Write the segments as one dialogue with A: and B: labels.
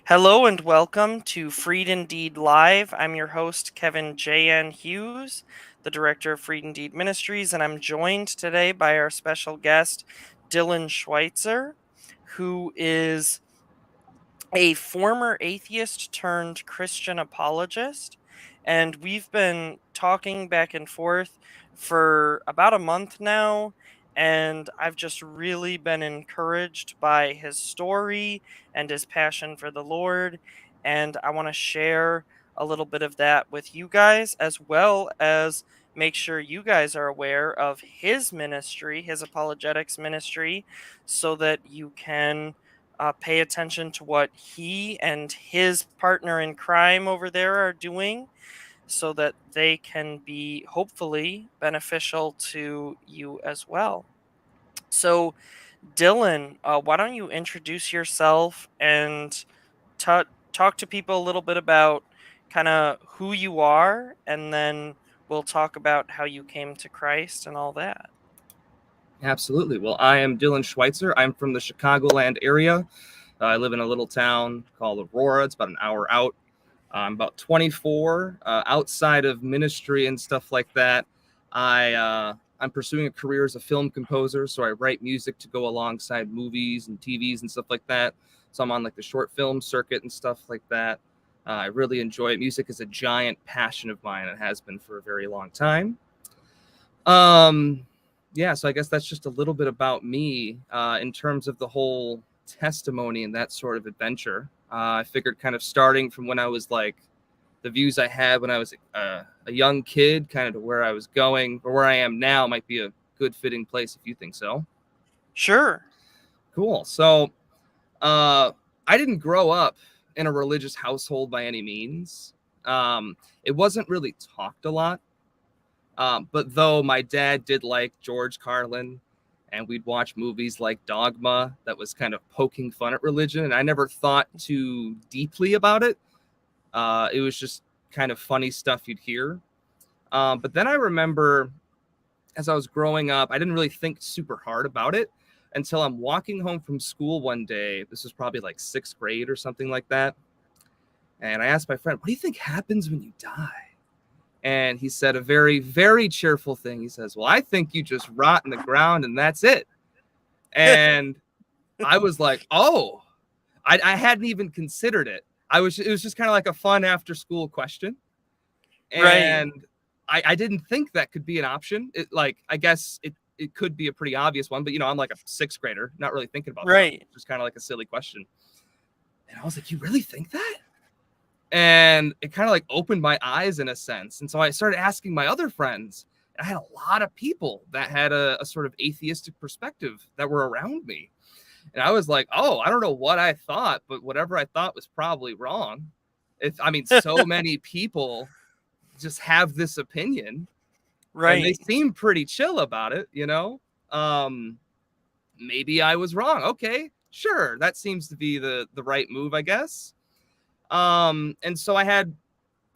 A: Hello and welcome to Freed Indeed Live. I'm your host, Kevin J.N. Hughes, the director of Freed Indeed Ministries, and I'm joined today by our special guest, Dylan Schweitzer, who is a former atheist turned Christian apologist. And we've been talking back and forth for about a month now. And I've just really been encouraged by his story and his passion for the Lord. And I want to share a little bit of that with you guys, as well as make sure you guys are aware of his ministry, his apologetics ministry, so that you can pay attention to what he and his partner in crime over there are doing so that they can be hopefully beneficial to you as well. So, Dylan, why don't you introduce yourself and talk to people a little bit about kind of who you are, and then we'll talk about how you came to Christ and all that.
B: Absolutely. Well, I am Dylan Schweitzer. I'm from the Chicagoland area. I live in a little town called Aurora. It's about an hour out. I'm about 24. Outside of ministry and stuff like that, I'm pursuing a career as a film composer. So I write music to go alongside movies and TVs and stuff like that. So I'm on like the short film circuit and stuff like that. I really enjoy it. Music is a giant passion of mine and has been for a very long time. Yeah, so I guess that's just a little bit about me in terms of the whole testimony and that sort of adventure. I figured kind of starting from when I was like the views I had when I was a young kid, kind of to where I was going or where I am now might be a good fitting place if you think so.
A: Sure.
B: Cool. So I didn't grow up in a religious household by any means. It wasn't really talked a lot. But though my dad did like George Carlin and we'd watch movies like Dogma that was kind of poking fun at religion, and I never thought too deeply about it. It was just kind of funny stuff you'd hear. But then I remember as I was growing up, I didn't really think super hard about it until I'm walking home from school one day. This was probably like 6th grade or something like that. And I asked my friend, what do you think happens when you die? And he said a very, very cheerful thing. He says, well, I think you just rot in the ground and that's it. And I was like, oh, I hadn't even considered it. It was just kind of like a fun after school question.
A: Right.
B: And I didn't think that could be an option. I guess it could be a pretty obvious one, but I'm like a 6th grader, not really thinking about stuff.
A: Right.
B: Just kind of like a silly question. And I was like, you really think that? And it kind of like opened my eyes in a sense. And so I started asking my other friends. And I had a lot of people that had a sort of atheistic perspective that were around me. And I was like, oh, I don't know what I thought, but whatever I thought was probably wrong. So many people just have this opinion. And they
A: Right.
B: seem pretty chill about it, maybe I was wrong. Okay, sure. That seems to be the right move, I guess. And so I had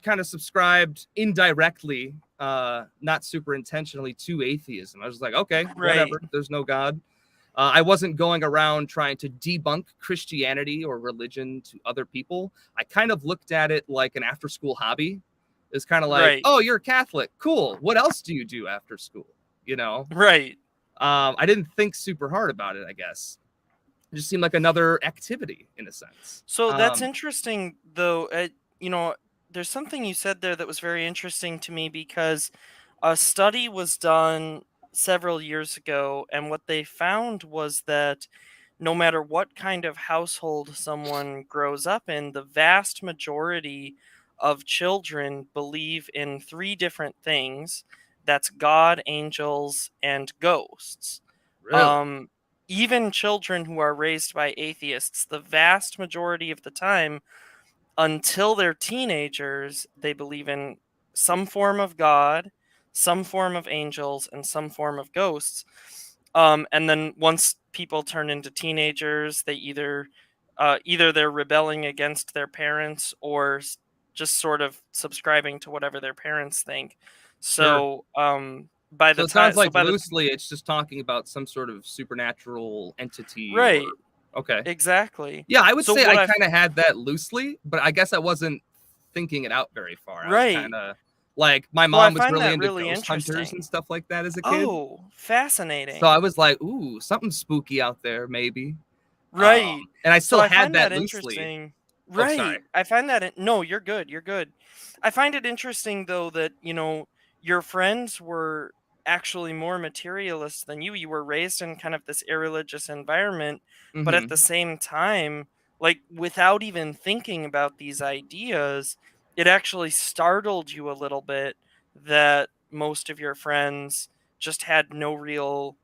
B: kind of subscribed indirectly, not super intentionally, to atheism. I was like, okay,
A: Right.
B: whatever. There's no God. I wasn't going around trying to debunk Christianity or religion to other people. I kind of looked at it like an after-school hobby. It's kind of like,
A: Right.
B: oh, you're a Catholic. Cool. What else do you do after school?
A: Right.
B: I didn't think super hard about it, I guess. It just seemed like another activity in a sense.
A: So that's interesting, though. There's something you said there that was very interesting to me because a study was done several years ago, and what they found was that no matter what kind of household someone grows up in, the vast majority of children believe in three different things. That's God, angels, and ghosts.
B: Really?
A: Um, Even children who are raised by atheists, the vast majority of the time, until they're teenagers, they believe in some form of God, some form of angels, and some form of ghosts. And then once people turn into teenagers, they either they're rebelling against their parents or just sort of subscribing to whatever their parents think.
B: Sure.
A: So by
B: So
A: the
B: it sounds
A: time, so
B: like
A: by the
B: loosely it's just talking about some sort of supernatural entity or
A: right.
B: Okay.
A: Exactly.
B: Yeah, I would
A: So
B: say
A: what
B: I
A: I
B: kind of had that loosely, but I guess I wasn't thinking it out very far. I was
A: right.
B: kind of like, my
A: So I
B: mom was
A: find
B: really
A: that
B: into
A: really
B: ghost hunters and
A: interesting.
B: stuff like that as a kid.
A: Oh,
B: So I
A: fascinating.
B: was like, ooh, something spooky out there, maybe.
A: Right.
B: And I
A: So
B: still
A: I
B: had
A: find
B: that
A: that
B: loosely.
A: interesting.
B: Oh, sorry.
A: Right. I find that no, you're good. You're good. I find it interesting though that, your friends were actually more materialist than you. You were raised in kind of this irreligious environment, but at
B: Mm-hmm.
A: the same time, like without even thinking about these ideas, it actually startled you a little bit that most of your friends just had no real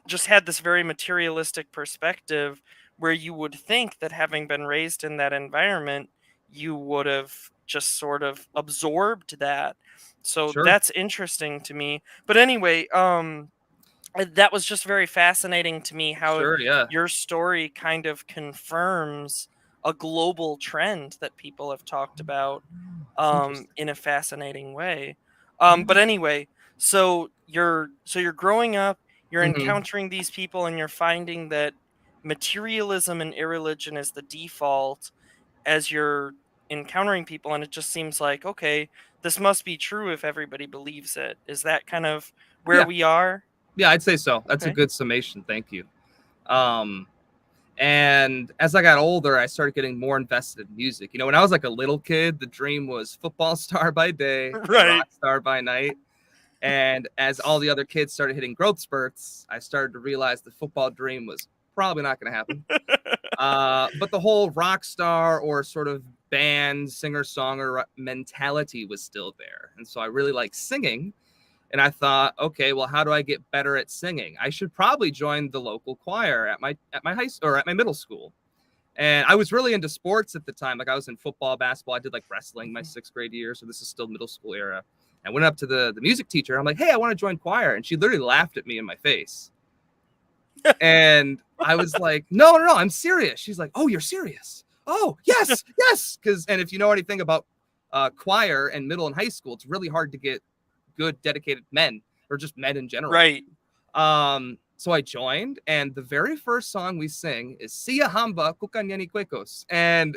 A: just had this very materialistic perspective where you would think that having been raised in that environment, you would have just sort of absorbed that. So
B: Sure.
A: that's interesting to me. But anyway, that was just very fascinating to me how
B: Sure. Yeah.
A: your story kind of confirms a global trend that people have talked about
B: It's interesting.
A: in a fascinating way. But
B: Yeah.
A: anyway, so you're growing up, you're
B: Mm-hmm.
A: encountering these people, and you're finding that materialism and irreligion is the default as you're encountering people, and it just seems like, okay, this must be true if everybody believes it. Is that kind of where
B: Yeah.
A: we are?
B: Yeah. I'd say so. That's a
A: Okay.
B: good summation. Thank you. Um, And as I got older, I started getting more invested in music. When I was like a little kid, the dream was football star by day and
A: Right.
B: rock star by night. And as all the other kids started hitting growth spurts, I started to realize the football dream was probably not going to happen. But the whole rock star or sort of band singer songwriter mentality was still there. And so I really like singing. And I thought, okay, well, how do I get better at singing? I should probably join the local choir at my high school or at my middle school. And I was really into sports at the time. Like I was in football, basketball. I did like wrestling my 6th grade year. So this is still middle school era. I went up to the music teacher. I'm like, hey, I want to join choir. And she literally laughed at me in my face. And I was like, no, I'm serious. She's like, oh, you're serious? Oh, yes, yes. And if you know anything about choir and middle and high school, it's really hard to get good, dedicated men or just men in general.
A: Right.
B: So I joined, and the very first song we sing is Siya Hamba Kukanyani Kwekos. And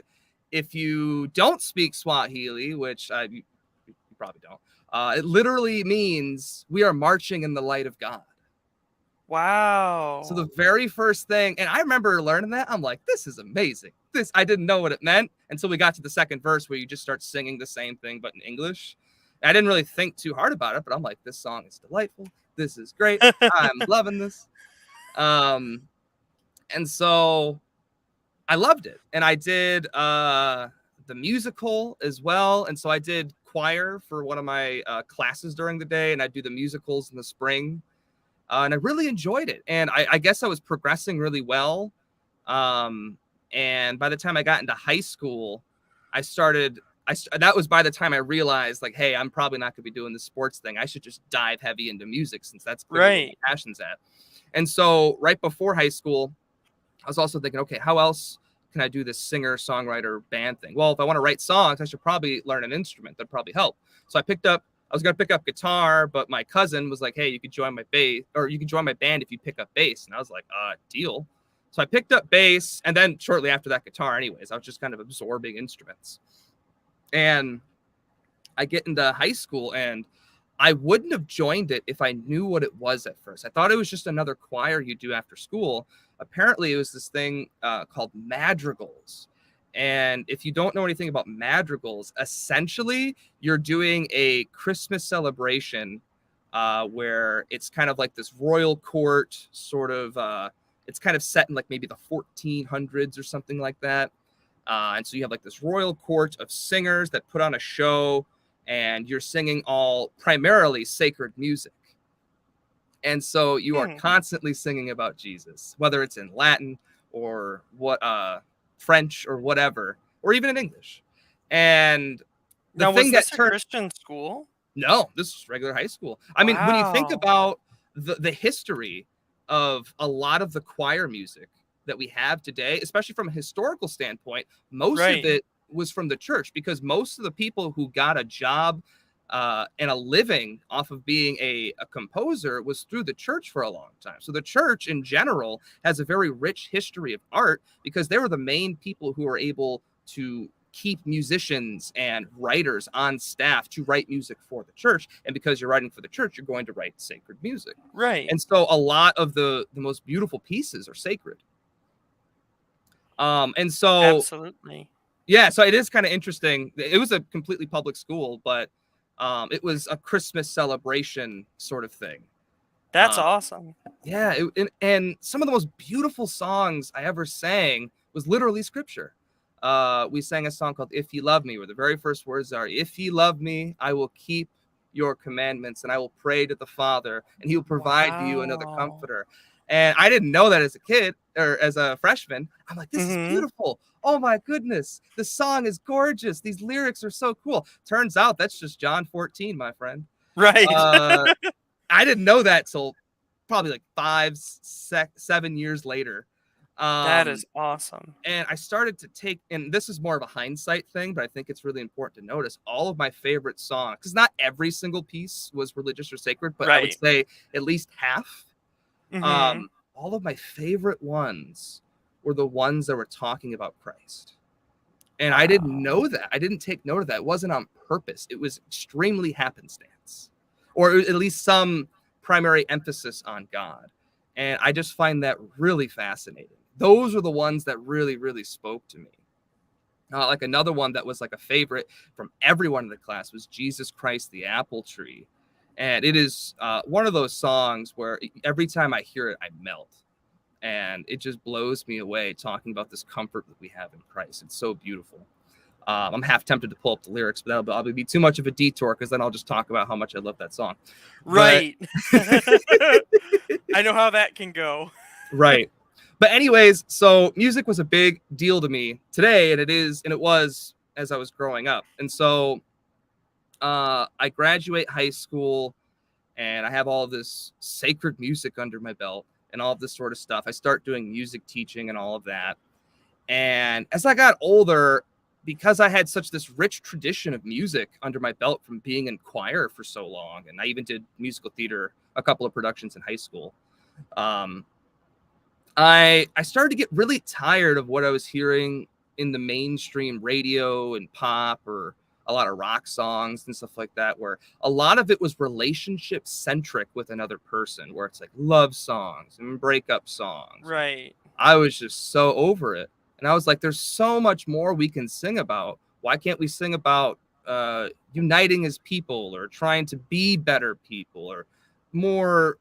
B: if you don't speak Swahili, which you probably don't, it literally means we are marching in the light of God. So
A: Wow.
B: the very first thing, and I remember learning that, I'm like, this is amazing. I didn't know what it meant until we got to the second verse where you just start singing the same thing, but in English. I didn't really think too hard about it, but I'm like, this song is delightful. This is great. I'm loving this. And so I loved it. And I did the musical as well. And so I did choir for one of my classes during the day, and I do the musicals in the spring. And I really enjoyed it. And I guess I was progressing really well. And by the time I got into high school, that was by the time I realized, like, hey, I'm probably not going to be doing the sports thing. I should just dive heavy into music since that's clearly where
A: Right.
B: my passion's at. And so right before high school, I was also thinking, okay, how else can I do this singer, songwriter, band thing? Well, if I want to write songs, I should probably learn an instrument. That'd probably help. So I was going to pick up guitar, but my cousin was like, hey, you could join my band if you pick up bass. And I was like, deal. So I picked up bass, and then shortly after that, guitar anyways. I was just kind of absorbing instruments. And I get into high school, and I wouldn't have joined it if I knew what it was at first. I thought it was just another choir you do after school. Apparently, it was this thing called madrigals. And if you don't know anything about madrigals, essentially, you're doing a Christmas celebration where it's kind of like this royal court sort of, it's kind of set in like maybe the 1400s or something like that. And so you have like this royal court of singers that put on a show, and you're singing all primarily sacred music. And so you are constantly singing about Jesus, whether it's in Latin or French or whatever, or even in English. And the
A: Now, was
B: thing that
A: this a
B: turned
A: Christian school?
B: no, this is regular high school. I mean, when you think
A: Wow.
B: about the history of a lot of the choir music that we have today, especially from a historical standpoint, most of
A: Right.
B: it was from the church, because most of the people who got a job and a living off of being a composer was through the church for a long time. So the church in general has a very rich history of art because they were the main people who were able to keep musicians and writers on staff to write music for the church. And because you're writing for the church, you're going to write sacred music.
A: Right.
B: And so a lot of the most beautiful pieces are sacred. And so
A: Absolutely.
B: yeah, so it is kind of interesting. It was a completely public school, but it was a Christmas celebration sort of thing.
A: That's awesome.
B: Yeah, and some of the most beautiful songs I ever sang was literally scripture. We sang a song called "If You Love Me," where the very first words are, "If you love me, I will keep your commandments, and I will pray to the Father, and He will provide you another comforter." And I didn't know that as a kid or as a freshman. I'm like, this is beautiful. Oh my goodness, the song is gorgeous. These lyrics are so cool. Turns out that's just John 14, my friend.
A: Right.
B: I didn't know that till probably like 7 years later.
A: That is awesome.
B: And I started to take, and this is more of a hindsight thing, but I think it's really important to notice all of my favorite songs, because not every single piece was religious or sacred, but I would say at least half. All of my favorite ones were the ones that were talking about Christ. And I didn't know that. I didn't take note of that. It wasn't on purpose. It was extremely happenstance, or at least some primary emphasis on God. And I just find that really fascinating. Those are the ones that really, really spoke to me. Like another one that was like a favorite from everyone in the class was Jesus Christ, the Apple Tree. And it is one of those songs where every time I hear it, I melt. And it just blows me away talking about this comfort that we have in Christ. It's so beautiful. I'm half tempted to pull up the lyrics, but that'll probably be too much of a detour because then I'll just talk about how much I love that song.
A: Right. I know how that can go.
B: Right. But anyways, so music was a big deal to me today, and it was as I was growing up. And so I graduate high school and I have all this sacred music under my belt and all of this sort of stuff. I start doing music teaching and all of that. And as I got older, because I had such this rich tradition of music under my belt from being in choir for so long, and I even did musical theater, a couple of productions in high school, I started to get really tired of what I was hearing in the mainstream radio and pop, or a lot of rock songs and stuff like that, where a lot of it was relationship centric with another person, where it's like love songs and breakup songs.
A: Right.
B: I was just so over it. And I was like, there's so much more we can sing about. Why can't we sing about uniting as people, or trying to be better people, or more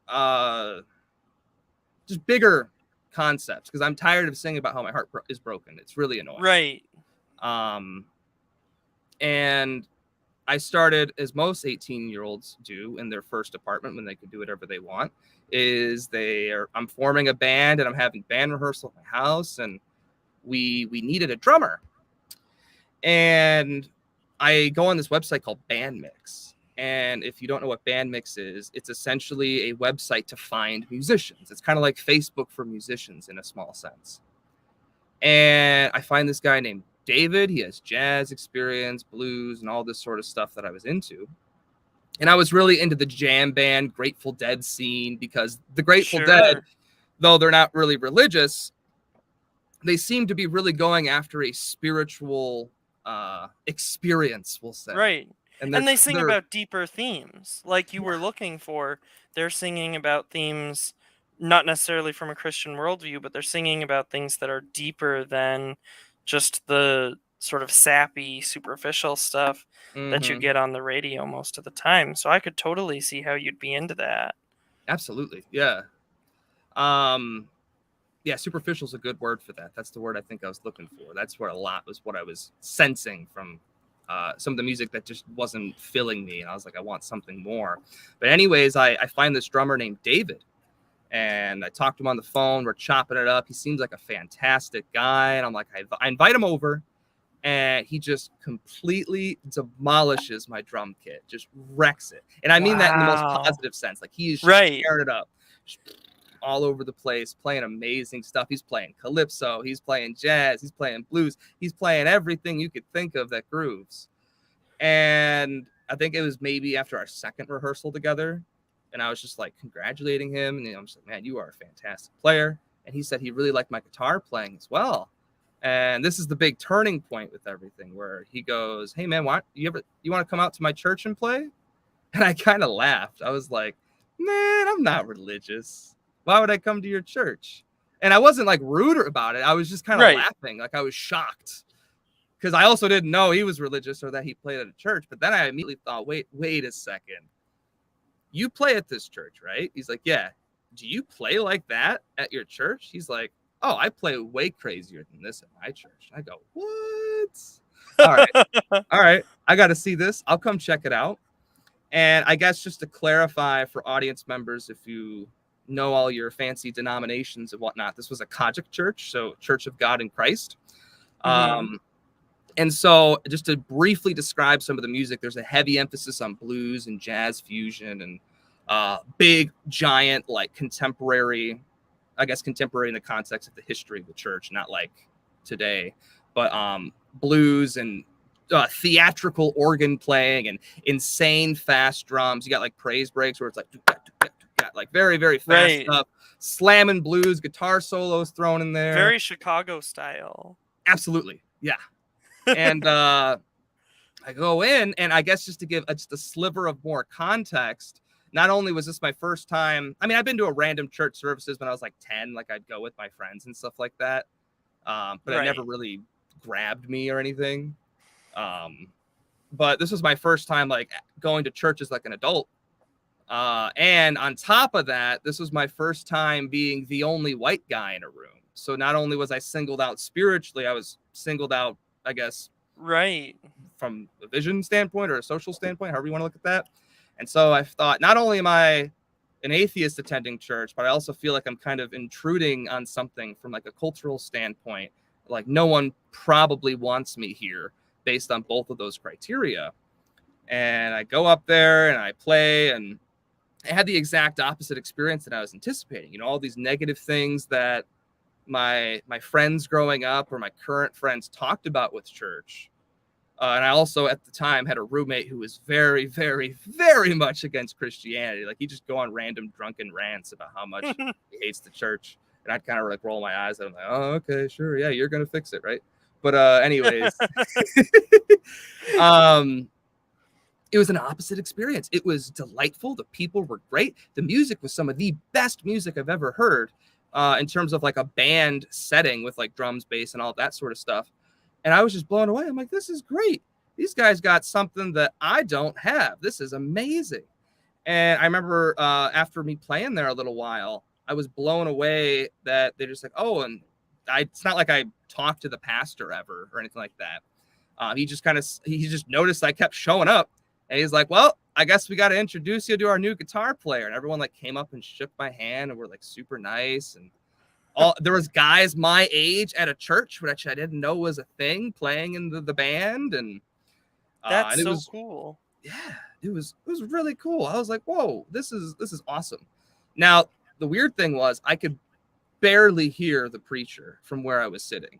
B: just bigger concepts? Because I'm tired of singing about how my heart is broken. It's really annoying.
A: Right.
B: And I started, as most 18-year-olds do in their first apartment when they can do whatever they want, I'm forming a band and I'm having band rehearsal at my house, and we needed a drummer. And I go on this website called Bandmix. And if you don't know what Bandmix is, it's essentially a website to find musicians. It's kind of like Facebook for musicians in a small sense. And I find this guy named David. He has jazz experience, blues, and all this sort of stuff that I was into. And I was really into the jam band, Grateful Dead scene, because the Grateful Dead, though they're not really religious, they seem to be really going after a spiritual experience, we'll say.
A: Right. And they sing about deeper themes, like you were looking for. They're singing about themes not necessarily from a Christian worldview, but they're singing about things that are deeper than just the sort of sappy, superficial stuff that you get on the radio most of the time. So I could totally see how you'd be into that.
B: Absolutely. Yeah. Yeah, superficial is a good word for that. That's the word I think I was looking for. That's where a lot was what I was sensing from some of the music that just wasn't filling me. And I was like, I want something more. But anyways, I find this drummer named David. And I talked to him on the phone. We're chopping it up. He seems like a fantastic guy. And I'm like, I invite him over. And he just completely demolishes my drum kit. Just wrecks it. And I mean that in the most positive sense. Like, he is tearing it up. All over the place, playing amazing stuff. He's playing calypso, he's playing jazz, he's playing blues, he's playing everything you could think of that grooves. And I think it was maybe after our second rehearsal together, and I was just like congratulating him, and I'm just like, man, you are a fantastic player. And he said he really liked my guitar playing as well. And this is the big turning point with everything, where he goes, hey man, you want to come out to my church and play? And I kind of laughed. I was like, man, I'm not religious. Why would I come to your church? And I wasn't like rude about it. I was just kind of laughing. Like I was shocked, because I also didn't know he was religious or that he played at a church. But then I immediately thought, wait a second. You play at this church, right? He's like, yeah. Do you play like that at your church? He's like, oh, I play way crazier than this at my church. I go, what? All right. I got to see this. I'll come check it out. And I guess just to clarify for audience members, if you know all your fancy denominations and whatnot, this was a Kojic church, so Church of God in Christ. And so just to briefly describe some of the music, there's a heavy emphasis on blues and jazz fusion and big, giant, like contemporary in the context of the history of the church, not like today, but blues and theatrical organ playing and insane fast drums. You got like praise breaks where it's like like very, very fast stuff, slamming blues, guitar solos thrown in there.
A: Very Chicago style.
B: Absolutely. Yeah. And I go in, and I guess just to give just a sliver of more context, not only was this my first time, I mean, I've been to a random church services when I was like 10, like I'd go with my friends and stuff like that. But it never really grabbed me or anything. But this was my first time like going to church as like an adult. And on top of that, this was my first time being the only white guy in a room. So not only was I singled out spiritually, I was singled out, I guess, from a vision standpoint or a social standpoint, however you want to look at that. And so I thought, not only am I an atheist attending church, but I also feel like I'm kind of intruding on something from like a cultural standpoint. Like no one probably wants me here based on both of those criteria. And I go up there and I play, and I had the exact opposite experience that I was anticipating. You know, all these negative things that my friends growing up or my current friends talked about with church. And I also at the time had a roommate who was very, very, very much against Christianity. Like he'd just go on random drunken rants about how much he hates the church. And I'd kind of like roll my eyes at him like, oh, okay, sure. Yeah, you're going to fix it, right? But anyways, it was an opposite experience. It was delightful. The people were great. The music was some of the best music I've ever heard in terms of like a band setting with like drums, bass, and all that sort of stuff. And I was just blown away. I'm like, this is great. These guys got something that I don't have. This is amazing. And I remember after me playing there a little while, I was blown away that they're just like, oh, and it's not like I talked to the pastor ever or anything like that. He just noticed I kept showing up. And he's like, well, I guess we got to introduce you to our new guitar player. And everyone like came up and shook my hand and were like super nice. And there was guys my age at a church, which I didn't know was a thing, playing in the band. And
A: that's
B: and
A: so cool.
B: Yeah, it was really cool. I was like, whoa, this is awesome. Now, the weird thing was I could barely hear the preacher from where I was sitting.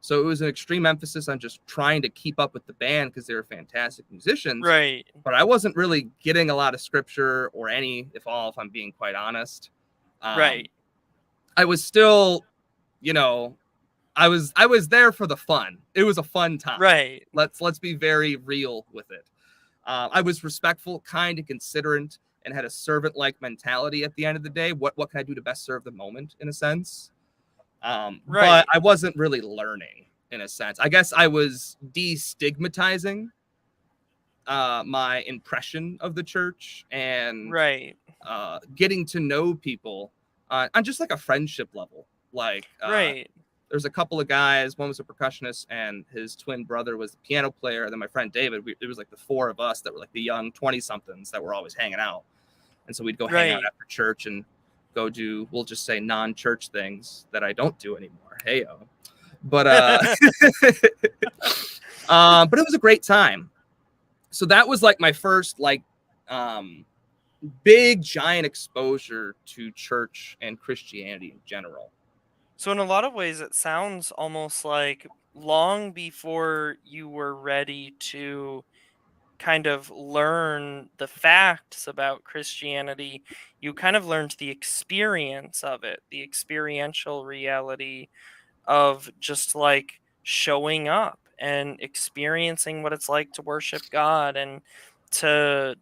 B: So it was an extreme emphasis on just trying to keep up with the band because they were fantastic musicians.
A: Right.
B: But I wasn't really getting a lot of scripture or any, if I'm being quite honest.
A: Right.
B: I was still, I was there for the fun. It was a fun time.
A: Right.
B: Let's be very real with it. I was respectful, kind, and considerate, and had a servant-like mentality at the end of the day. What can I do to best serve the moment, in a sense? But I wasn't really learning, in a sense. I guess I was destigmatizing my impression of the church and getting to know people on just like a friendship level. Like, there's a couple of guys. One was a percussionist, and his twin brother was the piano player. And then my friend David. It was like the four of us that were like the young 20-somethings that were always hanging out. And so we'd go hang out after church and go do, we'll just say, non-church things that I don't do anymore. Hey-o. But but it was a great time. So that was like my first like big giant exposure to church and Christianity in general.
A: So in a lot of ways it sounds almost like long before you were ready to kind of learn the facts about Christianity. You kind of learned the experience of it, the experiential reality of just like showing up and experiencing what it's like to worship God and to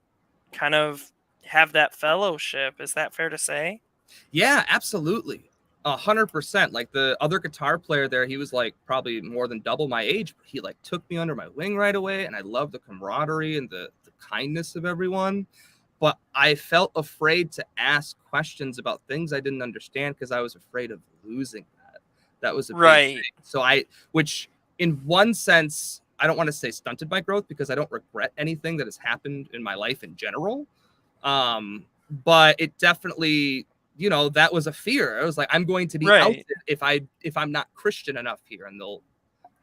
A: kind of have that fellowship. Is that fair to say?
B: Yeah, absolutely. 100%. Like the other guitar player there, he was like probably more than double my age, but he like took me under my wing right away. And I love the camaraderie and the kindness of everyone. But I felt afraid to ask questions about things I didn't understand because I was afraid of losing that. That was a big
A: Right.
B: thing. So which in one sense, I don't want to say stunted my growth because I don't regret anything that has happened in my life in general. But it definitely, that was a fear. I was like, I'm going to be outed if I'm not Christian enough here, and they'll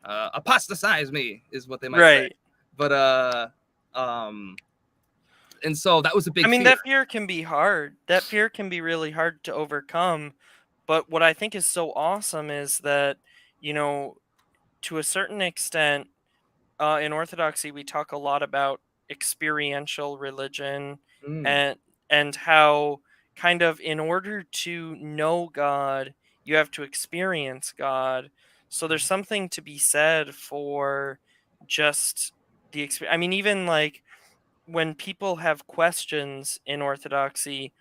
B: apostatize me, is what they might say. But and so that was a big fear.
A: That fear can be hard. That fear can be really hard to overcome. But what I think is so awesome is that, to a certain extent, in Orthodoxy, we talk a lot about experiential religion and how kind of in order to know God, you have to experience God. So there's something to be said for just the experience. Even like when people have questions in Orthodoxy,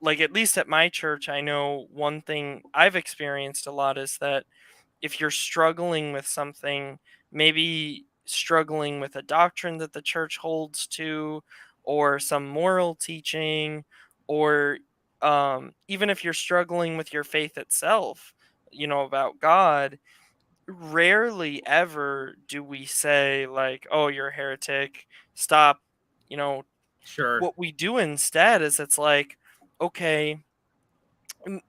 A: like at least at my church, I know one thing I've experienced a lot is that if you're struggling with something, maybe struggling with a doctrine that the church holds to, or some moral teaching, or even if you're struggling with your faith itself, about God, rarely ever do we say, like, oh, you're a heretic, stop.
B: Sure.
A: What we do instead is it's like, okay,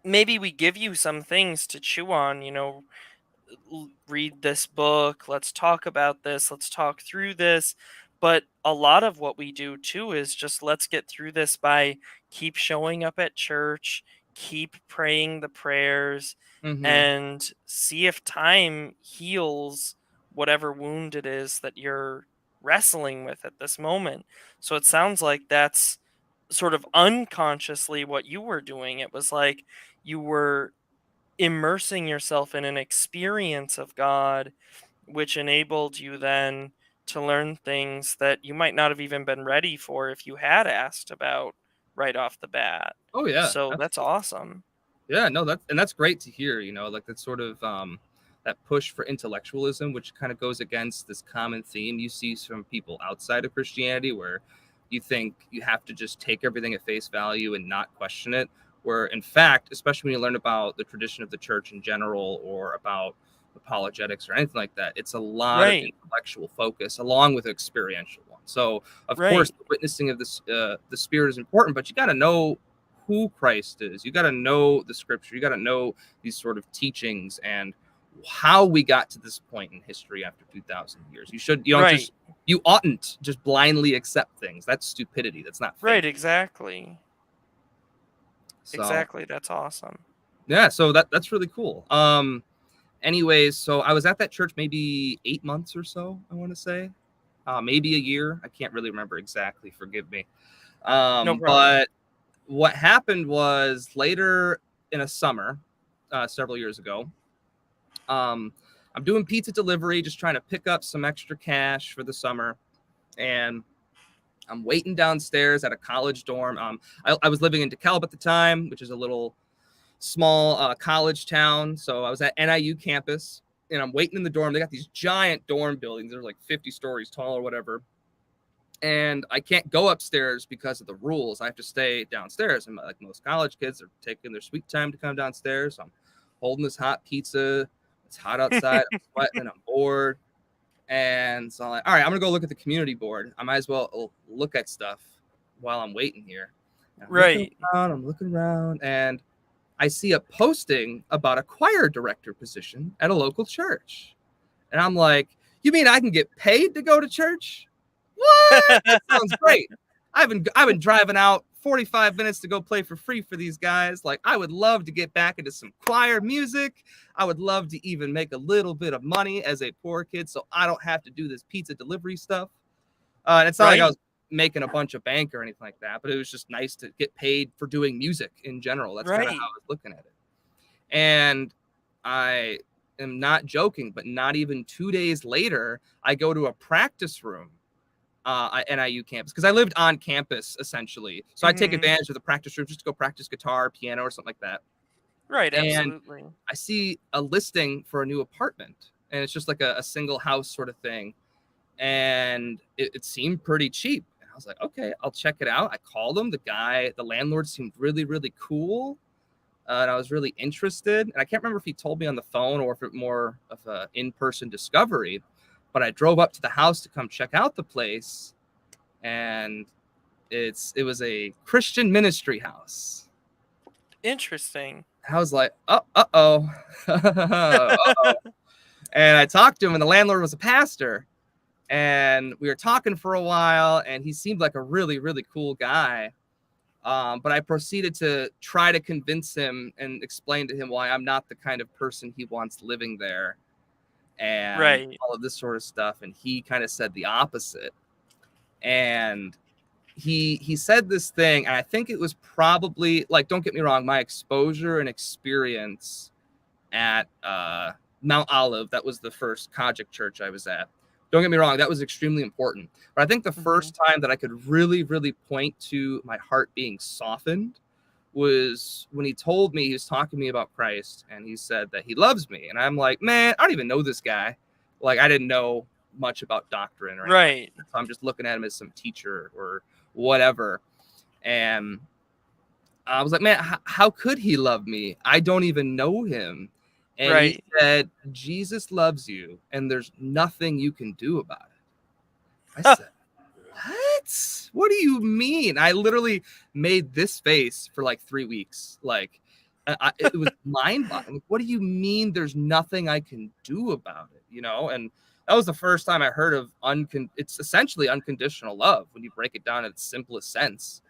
A: maybe we give you some things to chew on, read this book, let's talk about this, let's talk through this. But a lot of what we do too is just let's get through this by keep showing up at church, keep praying the prayers, and see if time heals whatever wound it is that you're wrestling with at this moment. So it sounds like that's sort of unconsciously what you were doing. It was like you were immersing yourself in an experience of God, which enabled you then to learn things that you might not have even been ready for if you had asked about right off the bat.
B: Oh yeah,
A: So
B: absolutely.
A: That's awesome.
B: Yeah, no, that's great to hear. Like that sort of that push for intellectualism, which kind of goes against this common theme you see from people outside of Christianity, where you think you have to just take everything at face value and not question it. Where in fact, especially when you learn about the tradition of the church in general, or about apologetics or anything like that, it's a lot of intellectual focus along with experiential one. So of course, the witnessing of this the Spirit is important, but you got to know who Christ is. You got to know the scripture. You got to know these sort of teachings and how we got to this point in history after 2,000 years. You oughtn't just blindly accept things. That's stupidity. That's not faith.
A: Right, exactly.
B: So,
A: exactly. That's awesome.
B: Yeah, so that's really cool. Anyways, so I was at that church maybe 8 months or so, I want to say. Maybe a year. I can't really remember exactly. Forgive me.
A: No problem.
B: But what happened was later in a summer, several years ago, I'm doing pizza delivery, just trying to pick up some extra cash for the summer. And I'm waiting downstairs at a college dorm. I was living in DeKalb at the time, which is a little small college town. So I was at NIU campus, and I'm waiting in the dorm. They got these giant dorm buildings. They're like 50 stories tall or whatever. And I can't go upstairs because of the rules. I have to stay downstairs. And like most college kids, are taking their sweet time to come downstairs. So I'm holding this hot pizza. It's hot outside. I'm sweating and I'm bored. And so I'm like, all right, I'm going to go look at the community board. I might as well look at stuff while I'm waiting here. I'm looking around, and I see a posting about a choir director position at a local church. And I'm like, you mean I can get paid to go to church? What? That sounds great. I've been driving out 45 minutes to go play for free for these guys. Like, I would love to get back into some choir music. I would love to even make a little bit of money as a poor kid, so I don't have to do this pizza delivery stuff. And it's not like I
A: Right.
B: was making a bunch of bank or anything like that, but it was just nice to get paid for doing music in general. That's kind of how
A: Right.
B: I was looking at it. And I am not joking, but not even 2 days later, I go to a practice room at NIU campus, because I lived on campus essentially. So I take
A: Mhm.
B: advantage of the practice room just to go practice guitar, piano, or something like that.
A: Right,
B: And
A: absolutely.
B: I see a listing for a new apartment, and it's just like a single house sort of thing. And it seemed pretty cheap. And I was like, okay, I'll check it out. I called him. The landlord seemed really, really cool. And I was really interested. And I can't remember if he told me on the phone or if it more of an in-person discovery. But I drove up to the house to come check out the place, and it was a Christian ministry house.
A: Interesting.
B: I was like, uh-oh. Uh-oh. And I talked to him, and the landlord was a pastor. And we were talking for a while, and he seemed like a really, really cool guy. But I proceeded to try to convince him and explain to him why I'm not the kind of person he wants living there, and
A: Right.
B: all of this sort of stuff. And he kind of said the opposite. And he said this thing, and I think it was probably, like, don't get me wrong, my exposure and experience at Mount Olive, that was the first Kojic church I was at. Don't get me wrong, that was extremely important. But I think the first time that I could really, really point to my heart being softened was when he told me, he was talking to me about Christ, and he said that he loves me. And I'm like, man, I don't even know this guy. Like, I didn't know much about doctrine or anything.
A: Right.
B: So I'm just looking at him as some teacher or whatever. And I was like, man, how could he love me? I don't even know him. And he
A: Right.
B: said, Jesus loves you, and there's nothing you can do about it. I said, what? What do you mean? I literally made this face for like 3 weeks. Like, it was mind-boggling. What do you mean there's nothing I can do about it? You know? And that was the first time I heard of it's essentially unconditional love when you break it down in its simplest sense.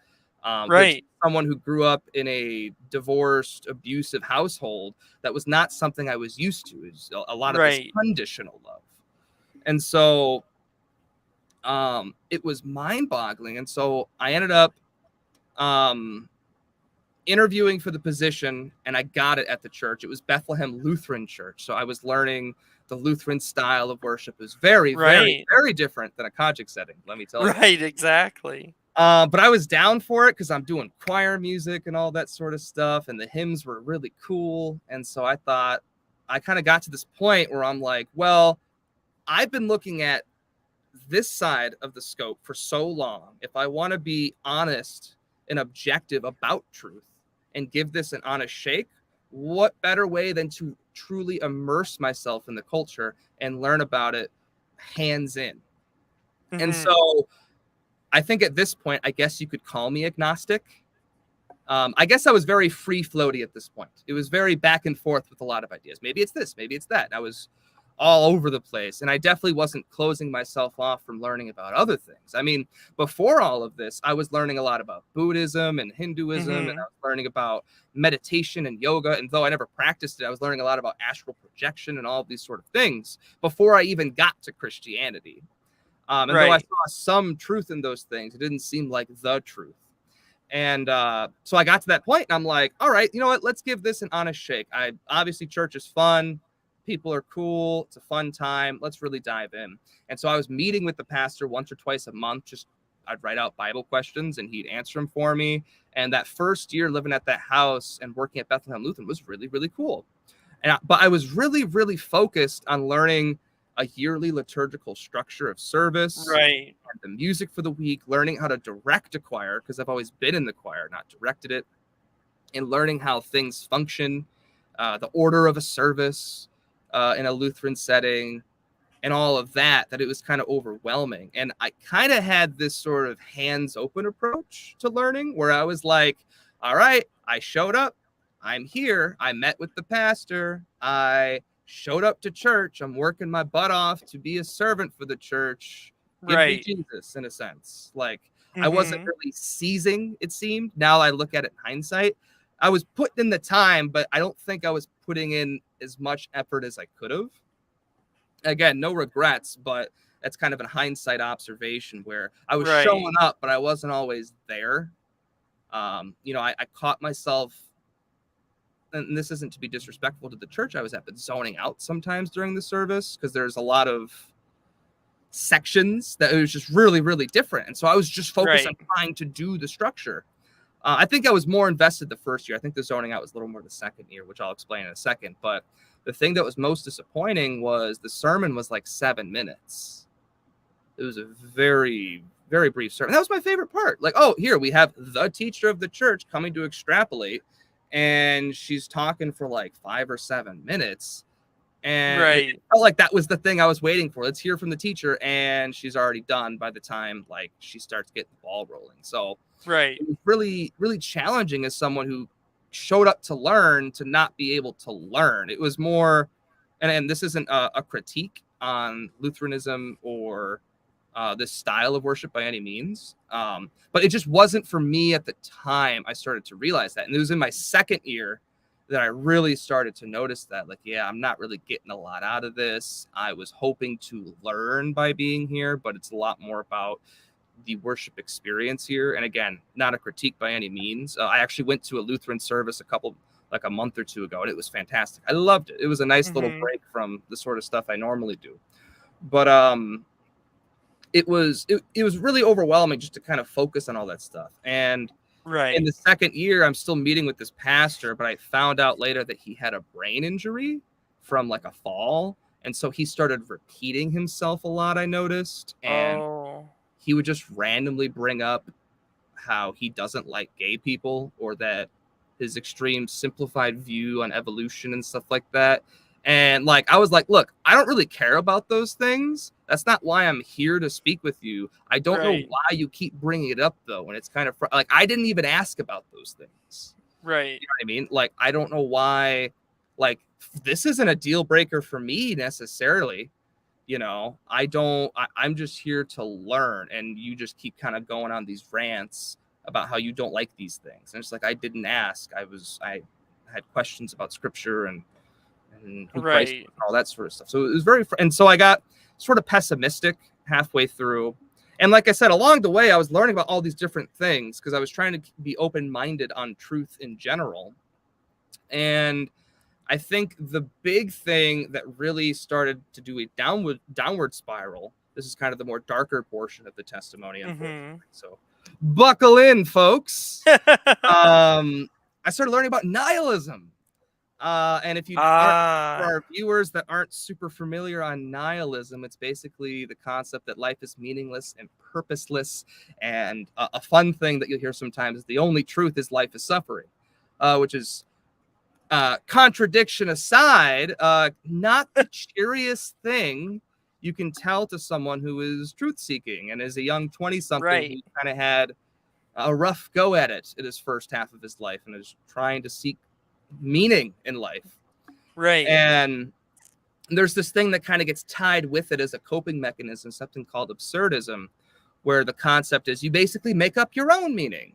B: Which
A: Right.
B: someone who grew up in a divorced, abusive household, that was not something I was used to. It was a lot of this
A: Right.
B: conditional love. And so it was mind-boggling. And so I ended up interviewing for the position, and I got it at the church. It was Bethlehem Lutheran Church. So I was learning the Lutheran style of worship. It was very, very,
A: Right.
B: very different than a Kojic setting, let me tell you.
A: Right, exactly.
B: But I was down for it because I'm doing choir music and all that sort of stuff, and the hymns were really cool. And so I thought, I kind of got to this point where I'm like, well, I've been looking at this side of the scope for so long. If I want to be honest and objective about truth and give this an honest shake, what better way than to truly immerse myself in the culture and learn about it hands in? And so I think at this point, I guess you could call me agnostic. I guess I was very free floaty at this point. It was very back and forth with a lot of ideas. Maybe it's this, maybe it's that. I was all over the place. And I definitely wasn't closing myself off from learning about other things. I mean, before all of this, I was learning a lot about Buddhism and Hinduism, and I was learning about meditation and yoga. And though I never practiced it, I was learning a lot about astral projection and all of these sort of things before I even got to Christianity. And though I saw some truth in those things, it didn't seem like the truth. And so I got to that point, and I'm like, all right, you know what? Let's give this an honest shake. Obviously, church is fun. People are cool. It's a fun time. Let's really dive in. And so I was meeting with the pastor once or twice a month. Just I'd write out Bible questions, and he'd answer them for me. And that first year living at that house and working at Bethlehem Lutheran was really, really cool. But I was really, really focused on learning a yearly liturgical structure of service,
A: Right.
B: and the music for the week, learning how to direct a choir, because I've always been in the choir, not directed it, and learning how things function, the order of a service in a Lutheran setting, and all of that, that it was kind of overwhelming. And I kind of had this sort of hands open approach to learning, where I was like, all right, I showed up. I'm here. I met with the pastor. I showed up to church. I'm working my butt off to be a servant for the church. Give me Jesus, in a sense. Like, I wasn't really seizing, it seemed. Now I look at it in hindsight. I was putting in the time, but I don't think I was putting in as much effort as I could have. Again, no regrets, but that's kind of a hindsight observation where I was
A: Right.
B: showing up, but I wasn't always there. I caught myself, and this isn't to be disrespectful to the church I was at, but zoning out sometimes during the service because there's a lot of sections that it was just really, really different. And so I was just focused on trying to do the structure. I think I was more invested the first year. I think the zoning out was a little more the second year, which I'll explain in a second. But the thing that was most disappointing was the sermon was like 7 minutes. It was a very, very brief sermon. That was my favorite part. Like, oh, here we have the teacher of the church coming to extrapolate, and she's talking for like 5 or 7 minutes. And it felt like that was the thing I was waiting for. Let's hear from the teacher, and she's already done by the time like she starts getting the ball rolling. So it was really, really challenging as someone who showed up to learn to not be able to learn. It was more, and this isn't a critique on Lutheranism or this style of worship by any means, but it just wasn't for me at the time. I started to realize that, and it was in my second year that I really started to notice that, like, yeah, I'm not really getting a lot out of this. I was hoping to learn by being here, but it's a lot more about the worship experience here. And again, not a critique by any means. I actually went to a Lutheran service a month or two ago, and it was fantastic. I loved it. It was a nice little break from the sort of stuff I normally do. But it was really overwhelming just to kind of focus on all that stuff. And in the second year, I'm still meeting with this pastor, but I found out later that he had a brain injury from like a fall. And so he started repeating himself a lot, I noticed. And he would just randomly bring up how he doesn't like gay people, or that his extreme simplified view on evolution and stuff like that. And like, I was like, look, I don't really care about those things. That's not why I'm here to speak with you. I don't know why you keep bringing it up, though. And it's kind of like, I didn't even ask about those things. You know what I mean? Like, I don't know why, like, this isn't a deal breaker for me necessarily. You know, I'm just here to learn. And you just keep kind of going on these rants about how you don't like these things. And it's like, I didn't ask. I had questions about scripture and who Christ was and all that sort of stuff. So it was and so I got sort of pessimistic halfway through. And like I said, along the way, I was learning about all these different things because I was trying to be open-minded on truth in general. And I think the big thing that really started to do a downward spiral, this is kind of the more darker portion of the testimony, unfortunately. So buckle in, folks. I started learning about nihilism. And if you aren't, for our viewers that aren't super familiar on nihilism, it's basically the concept that life is meaningless and purposeless. And a fun thing that you'll hear sometimes is the only truth is life is suffering, which is contradiction aside, not the cheeriest thing you can tell to someone who is truth seeking and is a young 20-something who kind of had a rough go at it in his first half of his life and is trying to seek meaning in life. And there's this thing that kind of gets tied with it as a coping mechanism, something called absurdism, where the concept is you basically make up your own meaning,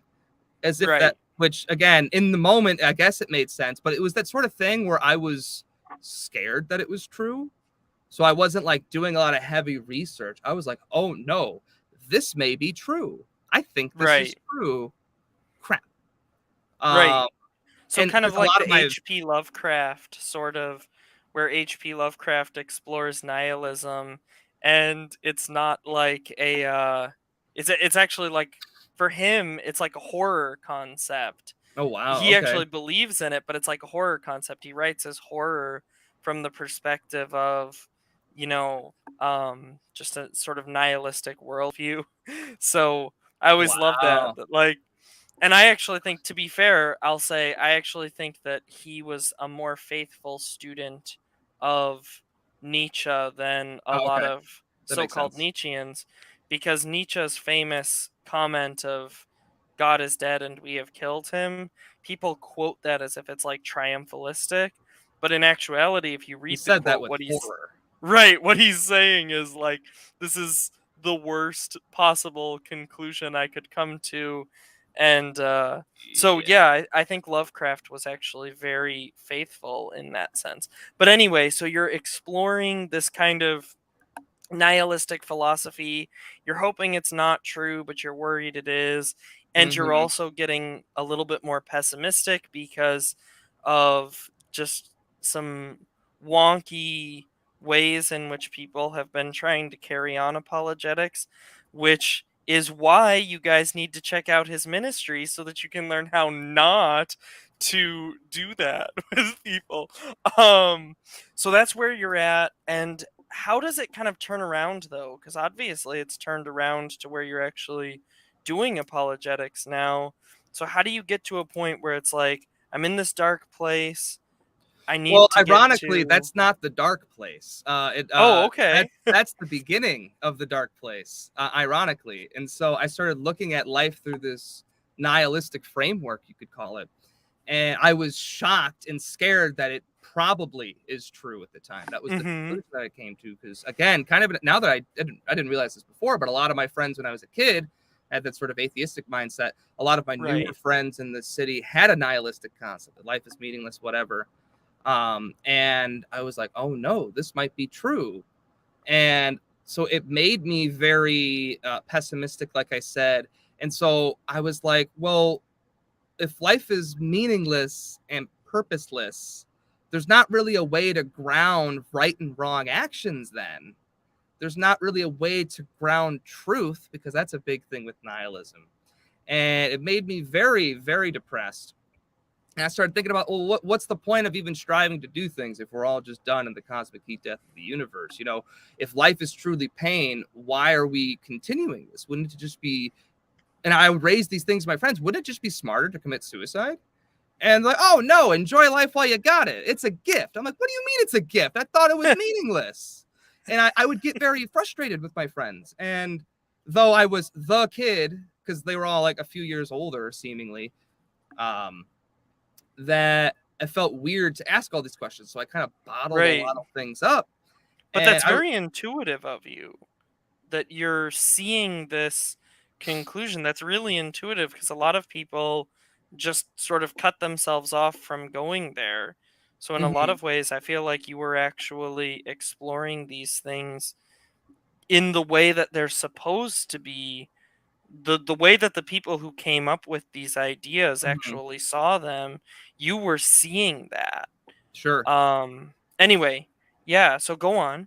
B: as if that, which again, in the moment, I guess it made sense, but it was that sort of thing where I was scared that it was true. So I wasn't like doing a lot of heavy research. I was like, oh no, this may be true. I think this is true. Crap.
A: So kind of like the H.P. Lovecraft sort of, where H.P. Lovecraft explores nihilism, and it's not like it's actually like, for him, it's like a horror concept.
B: Oh wow!
A: He actually believes in it, but it's like a horror concept. He writes his horror from the perspective of, just a sort of nihilistic worldview. So I always love that, like. And I actually think, to be fair, I'll say I actually think that he was a more faithful student of Nietzsche than a lot of so-called Nietzscheans, because Nietzsche's famous comment of "God is dead and we have killed him," people quote that as if it's like triumphalistic, but in actuality, if you read the quote, what he's saying is like, this is the worst possible conclusion I could come to. And so I think Lovecraft was actually very faithful in that sense. But anyway, so you're exploring this kind of nihilistic philosophy. You're hoping it's not true, but you're worried it is. And you're
B: Mm-hmm.
A: also getting a little bit more pessimistic because of just some wonky ways in which people have been trying to carry on apologetics, which is why you guys need to check out his ministry so that you can learn how not to do that with people. Um so that's where you're at. And how does it kind of turn around though? Because obviously it's turned around to where you're actually doing apologetics now. So how do you get to a point where it's like, I'm in this dark place, I
B: Well,
A: need to get
B: ironically,
A: to.
B: that's not the dark place.
A: Oh, okay.
B: That's the beginning of the dark place. Ironically, and so I started looking at life through this nihilistic framework, you could call it, and I was shocked and scared that it probably is true at the time. That was the
A: Mhm.
B: conclusion that I came to, because again, kind of now that I didn't realize this before, but a lot of my friends when I was a kid had that sort of atheistic mindset. A lot of my newer
A: Right.
B: friends in the city had a nihilistic concept that life is meaningless, whatever. And I was like, oh no, this might be true. And so it made me very pessimistic, like I said. And so I was like, well, if life is meaningless and purposeless, there's not really a way to ground right and wrong actions then. There's not really a way to ground truth, because that's a big thing with nihilism. And it made me very, very depressed. And I started thinking about, well, what's the point of even striving to do things if we're all just done in the cosmic heat death of the universe? You know, if life is truly pain, why are we continuing this? Wouldn't it just be, and I would raise these things to my friends, wouldn't it just be smarter to commit suicide? And like, oh no, enjoy life while you got it. It's a gift. I'm like, what do you mean it's a gift? I thought it was meaningless. And I would get very frustrated with my friends. And though I was the kid, because they were all like a few years older, seemingly, um, that I felt weird to ask all these questions. So I kind of bottled a
A: Right.
B: lot of things up.
A: But
B: And
A: that's very intuitive of you that you're seeing this conclusion. That's really intuitive because a lot of people just sort of cut themselves off from going there. So in a lot
B: Mhm.
A: of ways, I feel like you were actually exploring these things in the way that they're supposed to be, the way that the people who came up with these ideas
B: Mhm.
A: actually saw them. You were seeing that.
B: Sure.
A: Anyway, yeah, so go on.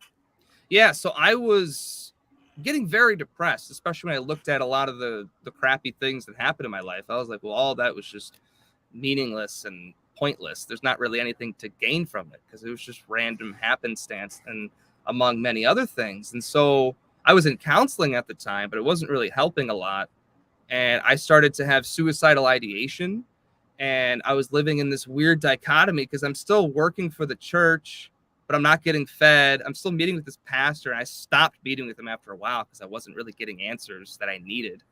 B: Yeah, so I was getting very depressed, especially when I looked at a lot of the crappy things that happened in my life. I was like, well, all that was just meaningless and pointless. There's not really anything to gain from it, because it was just random happenstance, and among many other things. And so I was in counseling at the time, but it wasn't really helping a lot. And I started to have suicidal ideation, and I was living in this weird dichotomy, because I'm still working for the church, but I'm not getting fed. I'm still meeting with this pastor, and I stopped meeting with him after a while because I wasn't really getting answers that I needed.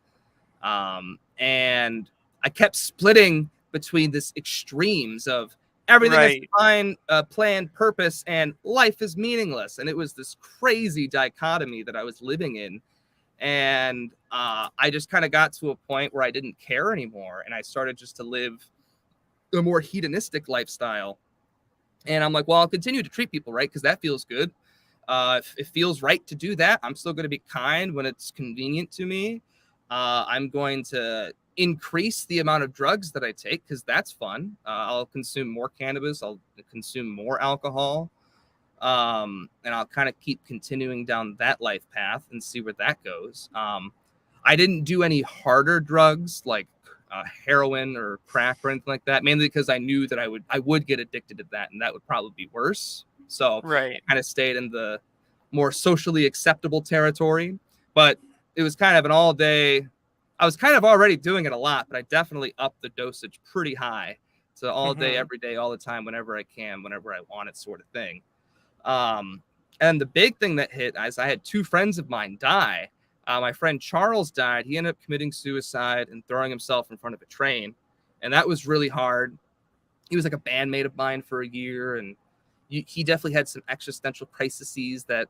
B: And I kept splitting between this extremes of everything has
A: Right.
B: fine plan, purpose, and life is meaningless. And it was this crazy dichotomy that I was living in. And I just kind of got to a point where I didn't care anymore, and I started just to live a more hedonistic lifestyle. And I'm like, well, I'll continue to treat people right, because that feels good. If it feels right to do that, I'm still going to be kind when it's convenient to me. I'm going to increase the amount of drugs that I take, because that's fun. I'll consume more cannabis. I'll consume more alcohol. And I'll kind of keep continuing down that life path and see where that goes. I didn't do any harder drugs like heroin or crack or anything like that, mainly because I knew that I would get addicted to that, and that would probably be worse. So
A: Right.
B: I kind of stayed in the more socially acceptable territory. But it was kind of an all day. I was kind of already doing it a lot, but I definitely upped the dosage pretty high to all day,
A: Mhm.
B: every day, all the time, whenever I can, whenever I want it, sort of thing. Um, and the big thing that hit is I had two friends of mine die. My friend Charles died. He ended up committing suicide and throwing himself in front of a train. And that was really hard. He was like a bandmate of mine for a year. And he definitely had some existential crises that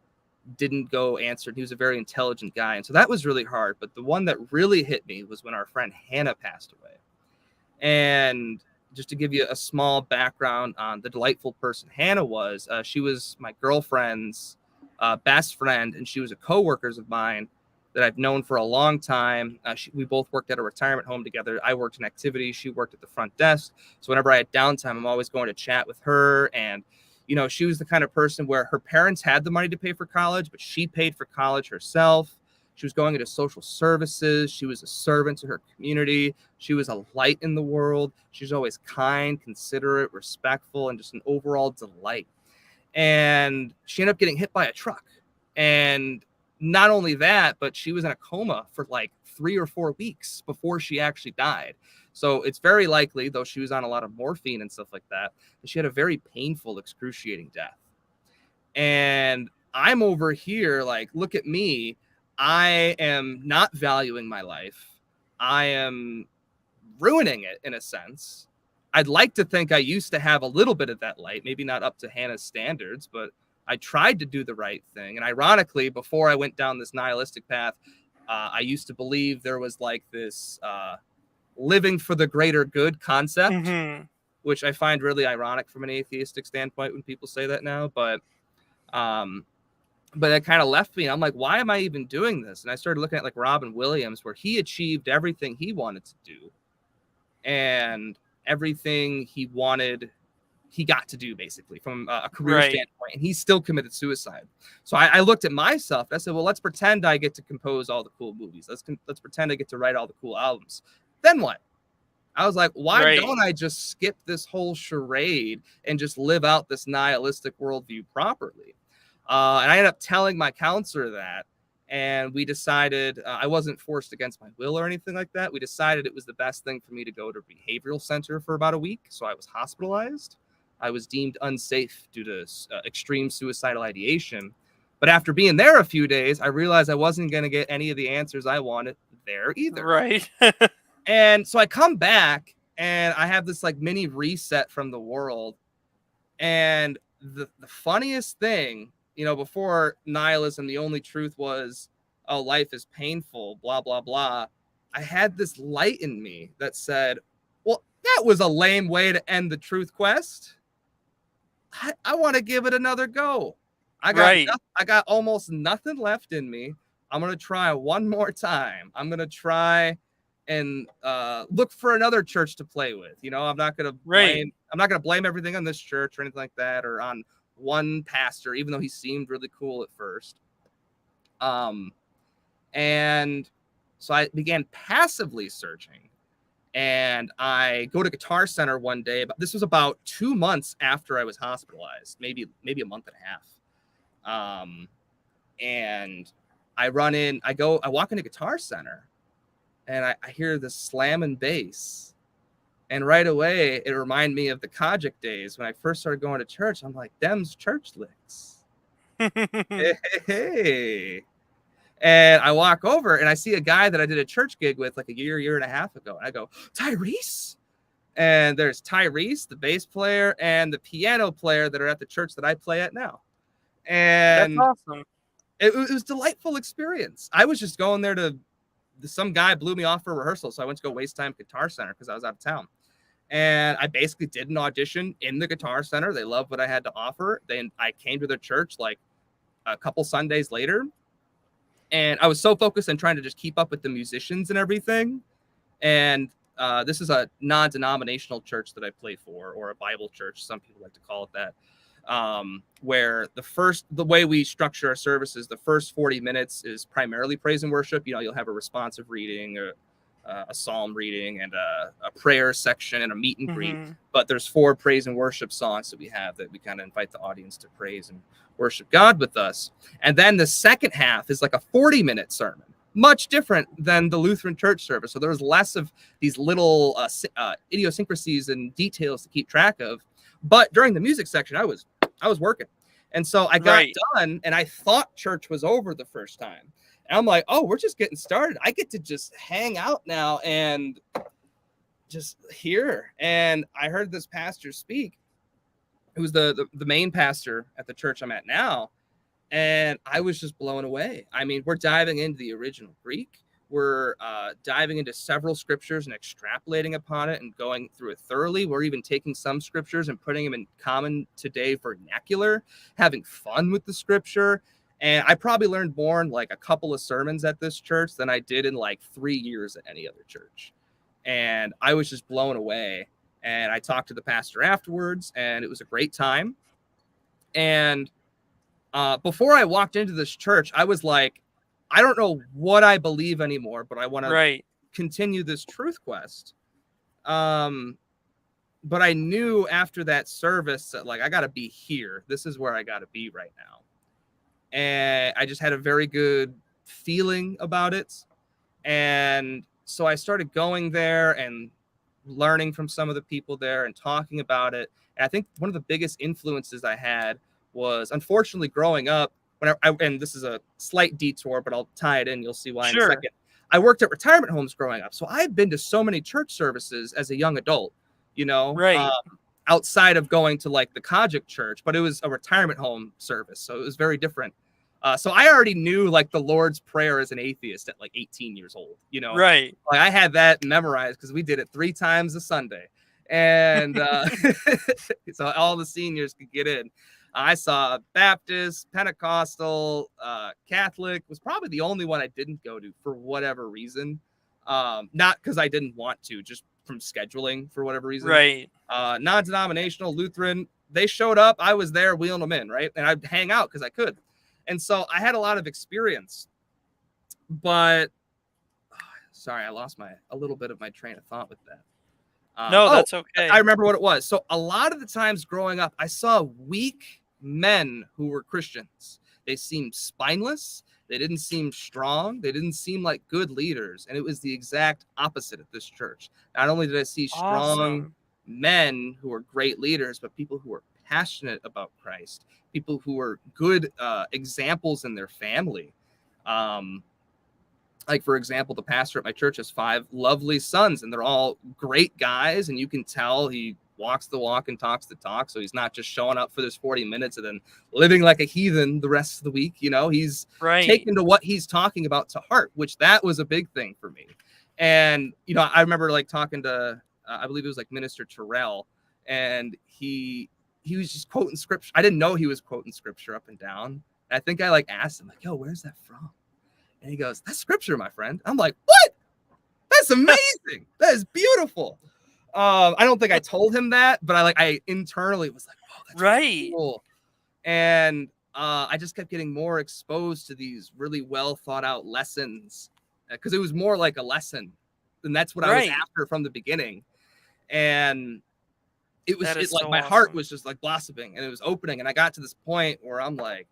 B: didn't go answered. He was a very intelligent guy. And so that was really hard. But the one that really hit me was when our friend Hannah passed away. And just to give you a small background on the delightful person Hannah was, she was my girlfriend's best friend, and she was a co-worker of mine that I've known for a long time. We both worked at a retirement home together. I worked in activities. She worked at the front desk. So whenever I had downtime, I'm always going to chat with her. And, you know, she was the kind of person where her parents had the money to pay for college, but she paid for college herself. She was going into social services. She was a servant to her community. She was a light in the world. She was always kind, considerate, respectful, and just an overall delight. And she ended up getting hit by a truck. And not only that, but she was in a coma for like 3 or 4 weeks before she actually died. So it's very likely, though she was on a lot of morphine and stuff like that, that she had a very painful, excruciating death. And I'm over here like, look at me. I am not valuing my life. I am ruining it in a sense. I'd like to think I used to have a little bit of that light, maybe not up to Hannah's standards, but I tried to do the right thing. And ironically, before I went down this nihilistic path, I used to believe there was like this living for the greater good concept, which I find really ironic from an atheistic standpoint when people say that now. But it kind of left me. I'm like, why am I even doing this? And I started looking at like Robin Williams, where he achieved everything he wanted to do. And everything he wanted, he got to do basically from a career standpoint, and he still committed suicide. So I looked at myself and I said, well, let's pretend I get to compose all the cool movies. Let's pretend I get to write all the cool albums. Then what? I was like, why don't I just skip this whole charade and just live out this nihilistic worldview properly? And I ended up telling my counselor that. And we decided, I wasn't forced against my will or anything like that. We decided it was the best thing for me to go to a behavioral center for about a week. So I was hospitalized. I was deemed unsafe due to extreme suicidal ideation. But after being there a few days, I realized I wasn't going to get any of the answers I wanted there either.
A: Right.
B: And so I come back and I have this like mini reset from the world. And the funniest thing, you know, before nihilism, the only truth was, oh, life is painful, blah, blah, blah. I had this light in me that said, well, that was a lame way to end the truth quest. I want to give it another go. I got almost nothing left in me. I'm going to try one more time. I'm going to try and look for another church to play with. You know, I'm not going to blame everything on this church or anything like that, or on one pastor, even though he seemed really cool at first. And so I began passively searching, and I go to Guitar Center one day. But this was about 2 months after I was hospitalized, maybe a month and a half. And I walk into Guitar Center, and I hear this slam and bass. And right away, it reminded me of the Kajik days when I first started going to church. I'm like, them's church licks. Hey. And I walk over and I see a guy that I did a church gig with like a year and a half ago. And I go, Tyrese? And there's Tyrese, the bass player, and the piano player that are at the church that I play at now. And
A: that's awesome.
B: It was a delightful experience. I was just going there some guy blew me off for rehearsal. So I went to go waste time at Guitar Center because I was out of town. And I basically did an audition in the Guitar Center. They loved what I had to offer. I came to their church like a couple Sundays later. And I was so focused on trying to just keep up with the musicians and everything. And this is a non-denominational church that I play for, or a Bible church. Some people like to call it that. Where the way we structure our services, the first 40 minutes is primarily praise and worship. You know, you'll have a responsive reading, a psalm reading, and a prayer section, and a meet and greet. But there's 4 praise and worship songs that we have that we kind of invite the audience to praise and worship God with us. And then the second half is like a 40-minute sermon, much different than the Lutheran church service. So there's less of these little idiosyncrasies and details to keep track of. But during the music section, I was working. And so I got done, and I thought church was over the first time. And I'm like, oh, we're just getting started. I get to just hang out now and just hear. And I heard this pastor speak. It was the main pastor at the church I'm at now. And I was just blown away. I mean, we're diving into the original Greek. We're diving into several scriptures and extrapolating upon it and going through it thoroughly. We're even taking some scriptures and putting them in common today vernacular, having fun with the scripture. And I probably learned more in like a couple of sermons at this church than I did in like 3 years at any other church. And I was just blown away. And I talked to the pastor afterwards, and it was a great time. And before I walked into this church, I was like, I don't know what I believe anymore, but I want to continue this truth quest. But I knew after that service that like, I got to be here. This is where I got to be right now. And I just had a very good feeling about it. And so I started going there and learning from some of the people there and talking about it. And I think one of the biggest influences I had was, unfortunately, growing up, when and this is a slight detour, but I'll tie it in. You'll see why in a second. I worked at retirement homes growing up. So I've been to so many church services as a young adult, you know, outside of going to like the Kojic church, but it was a retirement home service. So it was very different. So I already knew like the Lord's Prayer as an atheist at like 18 years old, you know, like I had that memorized because we did it 3 times a Sunday. And so all the seniors could get in. I saw Baptist, Pentecostal, Catholic, was probably the only one I didn't go to for whatever reason. Not because I didn't want to, just from scheduling for whatever reason. Non-denominational, Lutheran, they showed up. I was there wheeling them in, right? And I'd hang out because I could. And so I had a lot of experience. But, sorry, I lost a little bit of my train of thought with that.
A: No, that's okay.
B: I remember what it was. So a lot of the times growing up, I saw weak men who were Christians. They seemed spineless. They didn't seem strong. They didn't seem like good leaders. And it was the exact opposite at this church. Not only did I see strong men who were great leaders, but people who were passionate about Christ, people who were good examples in their family. Like, for example, the pastor at my church has 5 lovely sons, and they're all great guys. And you can tell he walks the walk and talks the talk. So he's not just showing up for this 40 minutes and then living like a heathen the rest of the week. You know, he's taken to what he's talking about to heart, which that was a big thing for me. And, you know, I remember like talking to, I believe it was like Minister Terrell, and he was just quoting scripture. I didn't know he was quoting scripture up and down. And I think I like asked him like, yo, where's that from? And he goes, that's scripture, my friend. I'm like, what? That's amazing. That is beautiful. I don't think I told him that, but I internally was like, oh, that's really cool. And I just kept getting more exposed to these really well thought out lessons, because it was more like a lesson. And that's what I was after from the beginning. And it was like my heart was just like blossoming, and it was opening. And I got to this point where I'm like,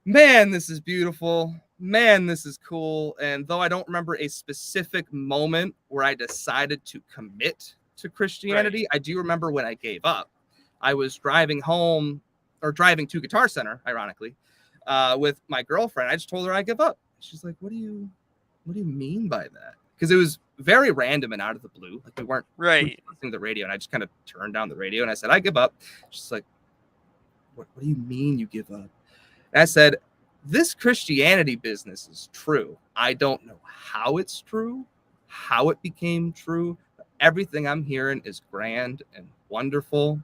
B: man, this is beautiful. Man, this is cool. And though I don't remember a specific moment where I decided to commit to Christianity, I do remember when I gave up. I was driving home, or driving to Guitar Center, ironically, with my girlfriend. I just told her I give up. She's like, what do you mean by that? Because it was very random and out of the blue. Like, we weren't listening to the radio, and I just kind of turned down the radio and I said, I give up. She's like, what do you mean you give up? And I said, this Christianity business is true. I don't know how it's true, how it became true. But everything I'm hearing is grand and wonderful.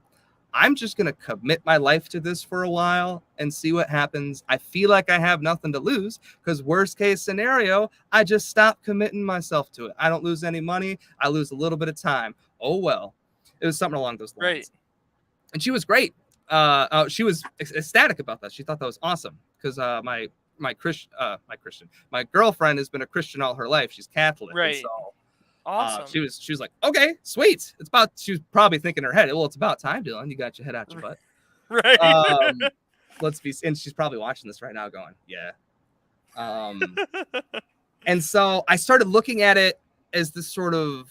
B: I'm just going to commit my life to this for a while and see what happens. I feel like I have nothing to lose, because worst case scenario, I just stop committing myself to it. I don't lose any money. I lose a little bit of time. Oh, well. It was something along those lines. And she was great. She was ecstatic about that. She thought that was awesome, because my girlfriend has been a Christian all her life. She's Catholic. So, awesome. She was like, okay, sweet. She was probably thinking in her head, well, it's about time, Dylan. You got your head out your butt. And she's probably watching this right now going, yeah. And so I started looking at it as this sort of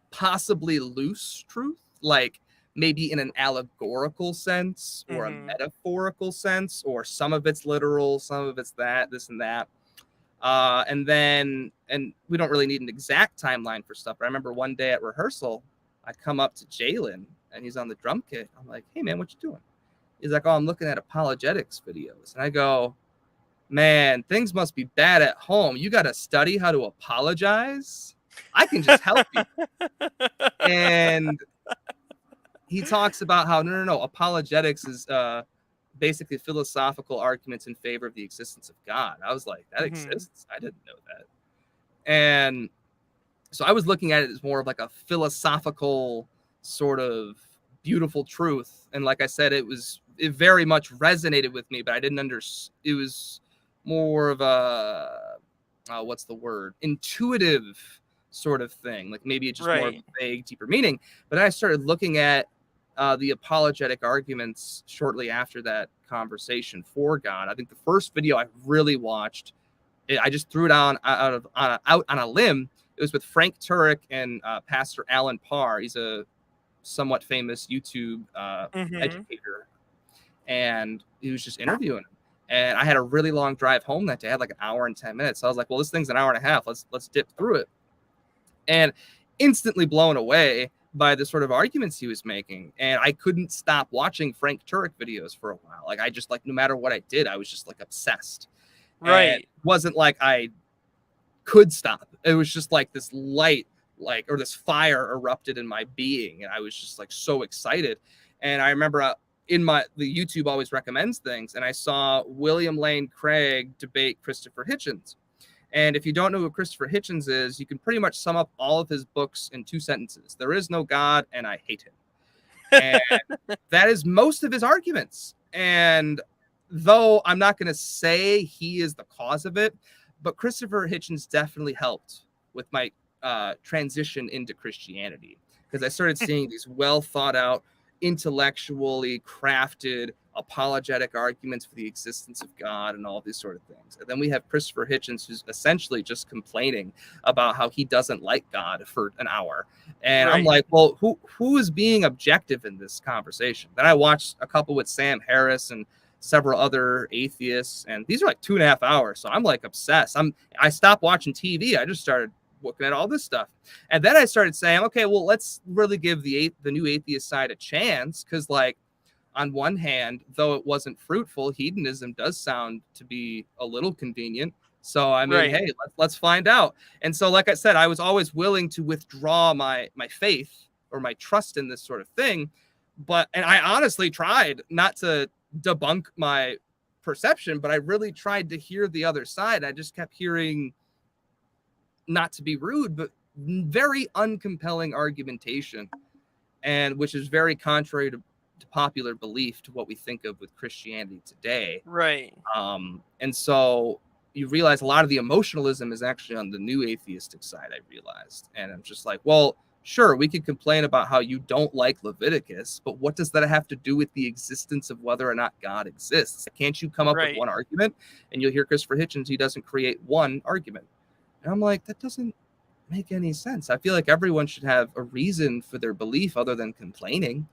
B: possibly loose truth, like maybe in an allegorical sense or a metaphorical sense, or some of it's literal, some of it's this and that. And we don't really need an exact timeline for stuff. But I remember one day at rehearsal, I come up to Jalen and he's on the drum kit. I'm like, hey man, what you doing? He's like, oh, I'm looking at apologetics videos. And I go, man, things must be bad at home. You got to study how to apologize. I can just help you. And he talks about how, no, apologetics is basically philosophical arguments in favor of the existence of God. I was like, that exists? I didn't know that. And so I was looking at it as more of like a philosophical sort of beautiful truth. And like I said, it very much resonated with me, but I didn't it was more of a, what's the word? Intuitive sort of thing. Like maybe it's just more of a vague, deeper meaning. But I started looking at the apologetic arguments shortly after that conversation for God. I think the first video I really watched, I just threw it out on a limb. It was with Frank Turek and Pastor Alan Parr. He's a somewhat famous YouTube educator, and he was just interviewing him. And I had a really long drive home that day. I had like an hour and 10 minutes. So I was like, well, this thing's an hour and a half. Let's dip through it. And instantly blown away by the sort of arguments he was making. And I couldn't stop watching Frank Turek videos for a while. Like I just like, no matter what I did, I was just like obsessed. Right. And it wasn't like I could stop. It was just like this light, like, or this fire erupted in my being. And I was just like so excited. And I remember the YouTube always recommends things. And I saw William Lane Craig debate Christopher Hitchens. And if you don't know who Christopher Hitchens is, you can pretty much sum up all of his books in 2 sentences. There is no God, and I hate him. And that is most of his arguments. And though I'm not going to say he is the cause of it, but Christopher Hitchens definitely helped with my transition into Christianity, because I started seeing these well thought out, intellectually crafted apologetic arguments for the existence of God and all these sort of things. And then we have Christopher Hitchens, who's essentially just complaining about how he doesn't like God for an hour. And I'm like, well, who is being objective in this conversation? Then I watched a couple with Sam Harris and several other atheists, and these are like 2.5 hours. So I'm like obsessed. I stopped watching TV. I just started looking at all this stuff. And then I started saying, okay, well, let's really give the new atheist side a chance. Because like, on one hand, though it wasn't fruitful, hedonism does sound to be a little convenient. So I mean, hey, let's find out. And so, like I said, I was always willing to withdraw my faith or my trust in this sort of thing. And I honestly tried not to debunk my perception, but I really tried to hear the other side. I just kept hearing, not to be rude, but very uncompelling argumentation, and which is very contrary to popular belief, to what we think of with Christianity today. And so you realize a lot of the emotionalism is actually on the new atheistic side, I realized. And I'm just like, well, sure, we could complain about how you don't like Leviticus, but what does that have to do with the existence of whether or not God exists? Can't you come up with one argument? And you'll hear Christopher Hitchens, he doesn't create one argument. And I'm like, that doesn't make any sense. I feel like everyone should have a reason for their belief other than complaining.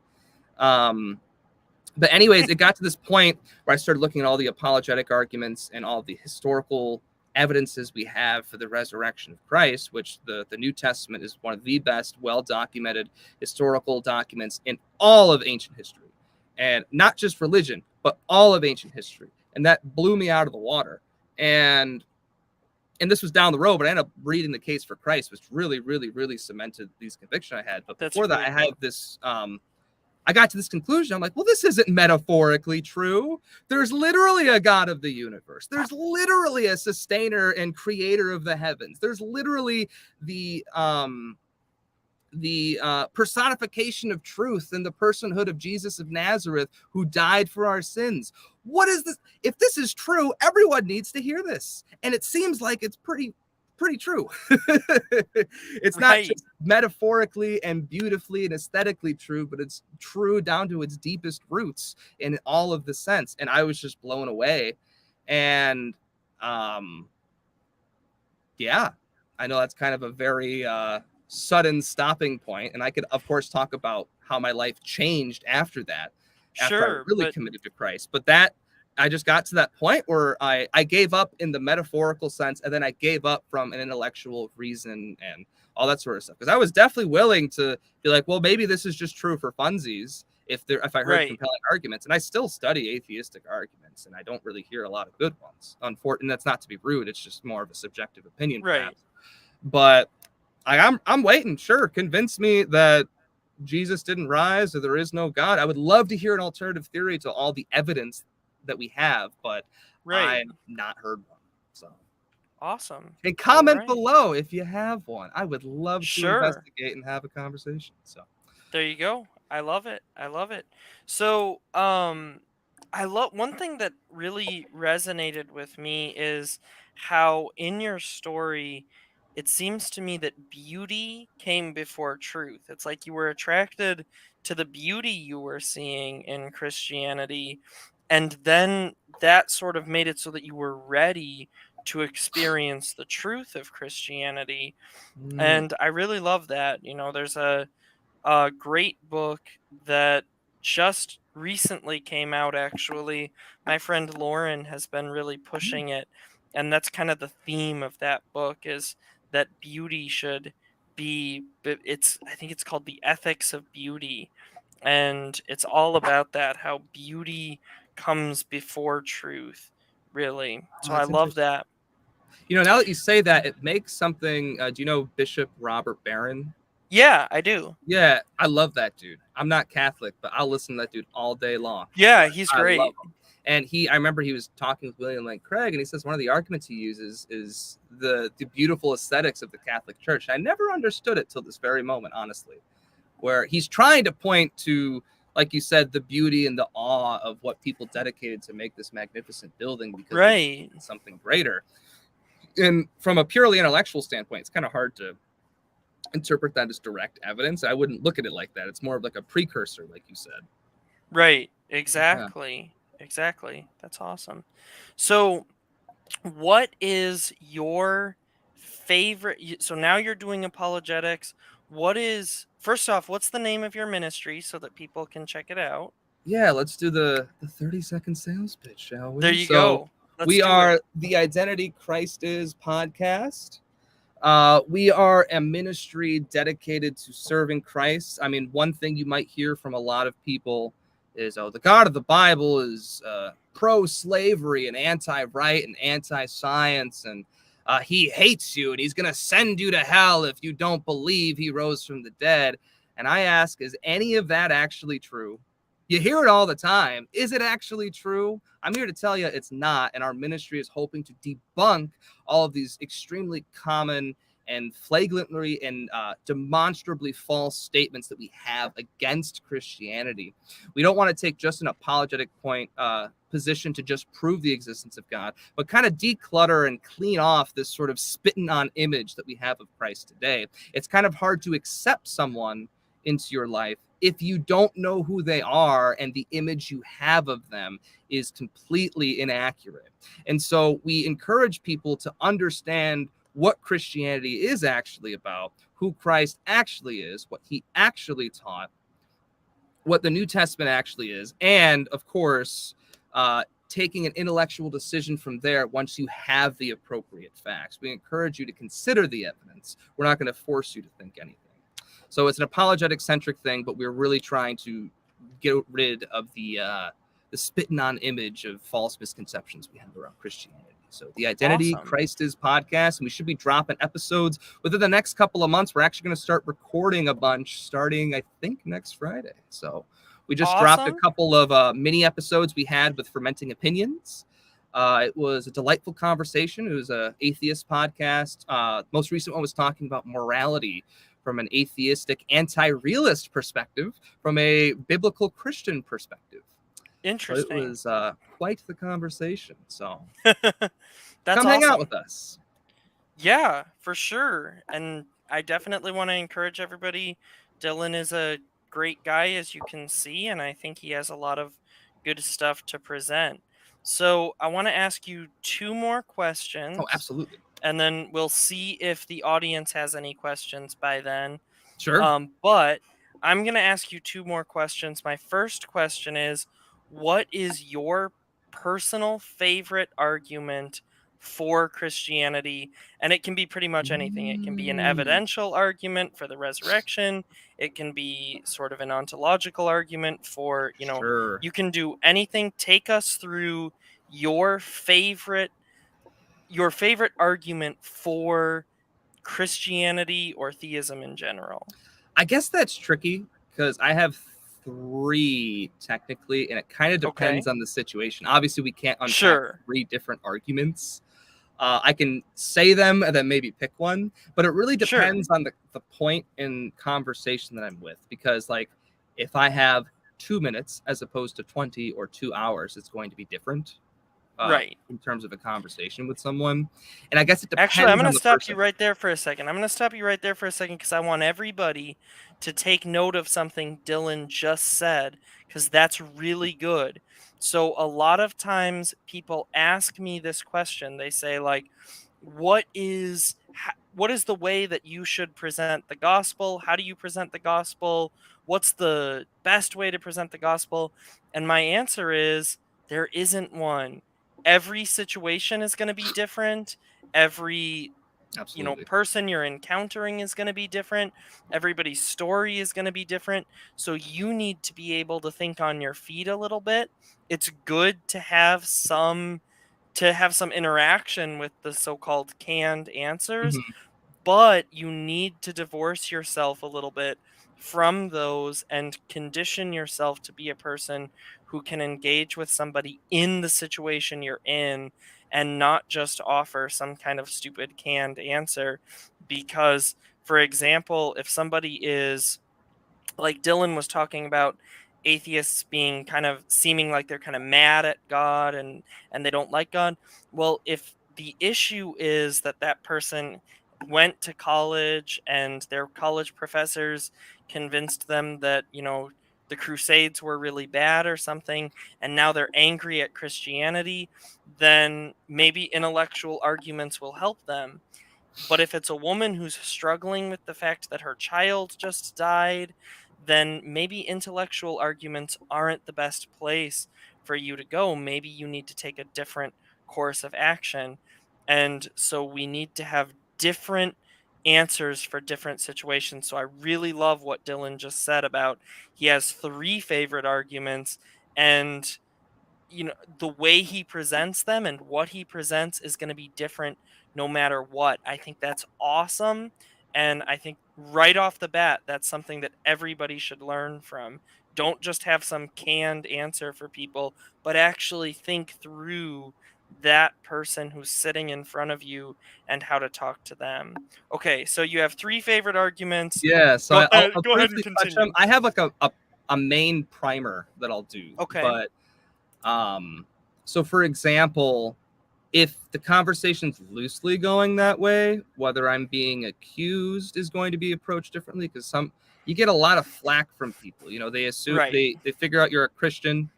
B: But anyways, it got to this point where I started looking at all the apologetic arguments and all the historical evidences we have for the resurrection of Christ, which the New Testament is one of the best well-documented historical documents in all of ancient history. And not just religion, but all of ancient history. And that blew me out of the water. And this was down the road, but I ended up reading The Case for Christ, which really, really, really cemented these convictions I had. But before that, I had this, I got to this conclusion. I'm like, well, this isn't metaphorically true. There's literally a God of the universe. There's literally a sustainer and creator of the heavens. There's literally the personification of truth in the personhood of Jesus of Nazareth, who died for our sins. What is this? If this is true, everyone needs to hear this. And it seems like it's pretty true. It's not just metaphorically and beautifully and aesthetically true, but it's true down to its deepest roots in all of the sense. And I was just blown away. And yeah, I know that's kind of a very sudden stopping point. And I could, of course, talk about how my life changed after that, after I really committed to Christ. But that, I just got to that point where I gave up in the metaphorical sense, and then I gave up from an intellectual reason and all that sort of stuff. Because I was definitely willing to be like, well, maybe this is just true for funsies if I heard compelling arguments. And I still study atheistic arguments, and I don't really hear a lot of good ones. Unfortunately, that's not to be rude. It's just more of a subjective opinion, perhaps. But I'm waiting. Sure, convince me that Jesus didn't rise or there is no God. I would love to hear an alternative theory to all the evidence that we have, but
A: Right.
B: I've not heard one. So,
A: Awesome.
B: and
A: All
B: comment
A: right.
B: below if you have one. I would love to
A: Sure.
B: investigate and have a conversation. So,
A: There you go. I love it. I love it. So, I love one thing that really resonated with me is how in your story it seems to me that beauty came before truth. It's like you were attracted to the beauty you were seeing in Christianity, and then that sort of made it so that you were ready to experience the truth of Christianity.
B: mm,
A: And I really love that. There's a great book that just recently came out, actually. My friend Lauren has been really pushing it, and that's kind of the theme of that book, is that beauty should it's, I think it's called The Ethics of Beauty, and it's all about that, how beauty comes before truth, really.
B: oh,
A: So I
B: that's
A: love
B: interesting.
A: that.
B: Now that you say that, it makes something. Do you know Bishop Robert Barron?
A: Yeah, I do.
B: Yeah, I love that dude. I'm not Catholic, but I'll listen to that dude all day long.
A: Yeah,
B: But
A: he's
B: I love
A: great.
B: him. And I remember he was talking with William Lane Craig, and he says one of the arguments he uses is the beautiful aesthetics of the Catholic Church. I never understood it till this very moment, honestly, where he's trying to point to, like you said, the beauty and the awe of what people dedicated to make this magnificent building because they
A: Right.
B: believed in something greater. And from a purely intellectual standpoint, it's kind of hard to interpret that as direct evidence. I wouldn't look at it like that. It's more of like a precursor, like you said.
A: Right.
B: Yeah.
A: Exactly. Exactly. That's awesome. So, what is your favorite? So now you're doing apologetics. First off, what's the name of your ministry so that people can check it out?
B: Yeah, let's do the 30-second sales pitch, shall
A: There
B: we?
A: you
B: So
A: go. Let's
B: we
A: do it.
B: are the Identity Christ Is podcast. We are a ministry dedicated to serving Christ. I mean, one thing you might hear from a lot of people is, oh, the God of the Bible is pro-slavery and anti-right and anti-science, and he hates you, and he's going to send you to hell if you don't believe he rose from the dead. And I ask, is any of that actually true? You hear it all the time. Is it actually true? I'm here to tell you it's not, and our ministry is hoping to debunk all of these extremely common and flagrantly and demonstrably false statements that we have against Christianity. We don't want to take just an apologetic position to just prove the existence of God, but kind of declutter and clean off this sort of spitting on image that we have of Christ today. It's kind of hard to accept someone into your life if you don't know who they are and the image you have of them is completely inaccurate. And so we encourage people to understand what Christianity is actually about, who Christ actually is, what he actually taught, what the New Testament actually is, and of course, taking an intellectual decision from there once you have the appropriate facts. We encourage you to consider the evidence. We're not going to force you to think anything. So it's an apologetic-centric thing, but we're really trying to get rid of the spitting on image of false misconceptions we have around Christianity. So the Identity
A: Awesome.
B: Christ Is podcast, and we should be dropping episodes within the next couple of months. We're actually going to start recording a bunch starting, I think, next Friday. So we just dropped a
A: Awesome.
B: couple of mini episodes we had with Fermenting Opinions. It was a delightful conversation. It was an atheist podcast. Most recent one was talking about morality from an atheistic, anti-realist perspective, from a biblical Christian perspective. So it
A: Interesting.
B: was quite the conversation. So
A: That's
B: come hang out with
A: awesome.
B: us.
A: Yeah, for sure. And I definitely want to encourage everybody. Dylan is a great guy, as you can see, and I think he has a lot of good stuff to present. So I want to ask you two more
B: Oh,
A: questions,
B: absolutely.
A: and then we'll see if the audience has any questions by then.
B: Sure.
A: But I'm going to ask you two more questions. My first question is, what is your personal favorite argument for Christianity? And it can be pretty much anything. It can be an
B: Mm,
A: evidential argument for the resurrection. It can be sort of an ontological argument for,
B: sure.
A: you can do anything. Take us through your favorite argument for Christianity or theism in general.
B: I guess that's tricky because I have 3 technically, and it kind of depends
A: Okay.
B: on the situation. Obviously, we can't unpack
A: Sure.
B: 3 different arguments. I can say them and then maybe pick one, but it really
A: Sure.
B: depends on the point in conversation that I'm with. Because, like, if I have 2 minutes as opposed to 20 or 2 hours, it's going to be different
A: Right.
B: in terms of a conversation with someone. And I guess it
A: Actually, I'm
B: depends
A: going
B: on
A: to
B: the
A: stop you
B: person.
A: right there for a second. I'm going to stop you right there for a second because I want everybody to take note of something Dylan just said because that's really good. So, a lot of times people ask me this question. They say, like, what is the way that you should present the gospel? How do you present the gospel? What's the best way to present the gospel? And my answer is there isn't one. Every situation is going to be different. Every
B: Absolutely.
A: person you're encountering is going to be different. Everybody's story is going to be different. So you need to be able to think on your feet a little bit. It's good to have some interaction with the so-called canned answers,
B: Mhm.
A: but you need to divorce yourself a little bit from those and condition yourself to be a person who can engage with somebody in the situation you're in and not just offer some kind of stupid canned answer. Because, for example, if somebody is like Dylan was talking about, atheists being kind of seeming like they're kind of mad at God and they don't like God. Well, if the issue is that that person went to college and their college professors convinced them that, the crusades were really bad or something, and now they're angry at Christianity, then maybe intellectual arguments will help them. But if it's a woman who's struggling with the fact that her child just died, then maybe intellectual arguments aren't the best place for you to go. Maybe you need to take a different course of action. And so we need to have different answers for different situations. So I really love what Dylan just said about he has 3 favorite arguments, and the way he presents them and what he presents is going to be different no matter what. I think that's awesome, and I think right off the bat that's something that everybody should learn from. Don't just have some canned answer for people, but actually think through that person who's sitting in front of you and how to talk to them. Okay, so you have 3 favorite arguments.
B: Yeah, so
A: Go
B: I'll
A: ahead, go ahead and
B: briefly touch them.
A: continue.
B: I have like a main primer that I'll do,
A: Okay.
B: but so for example, if the conversation's loosely going that way, whether I'm being accused is going to be approached differently, because you get a lot of flack from people. They assume
A: Right.
B: they figure out you're a Christian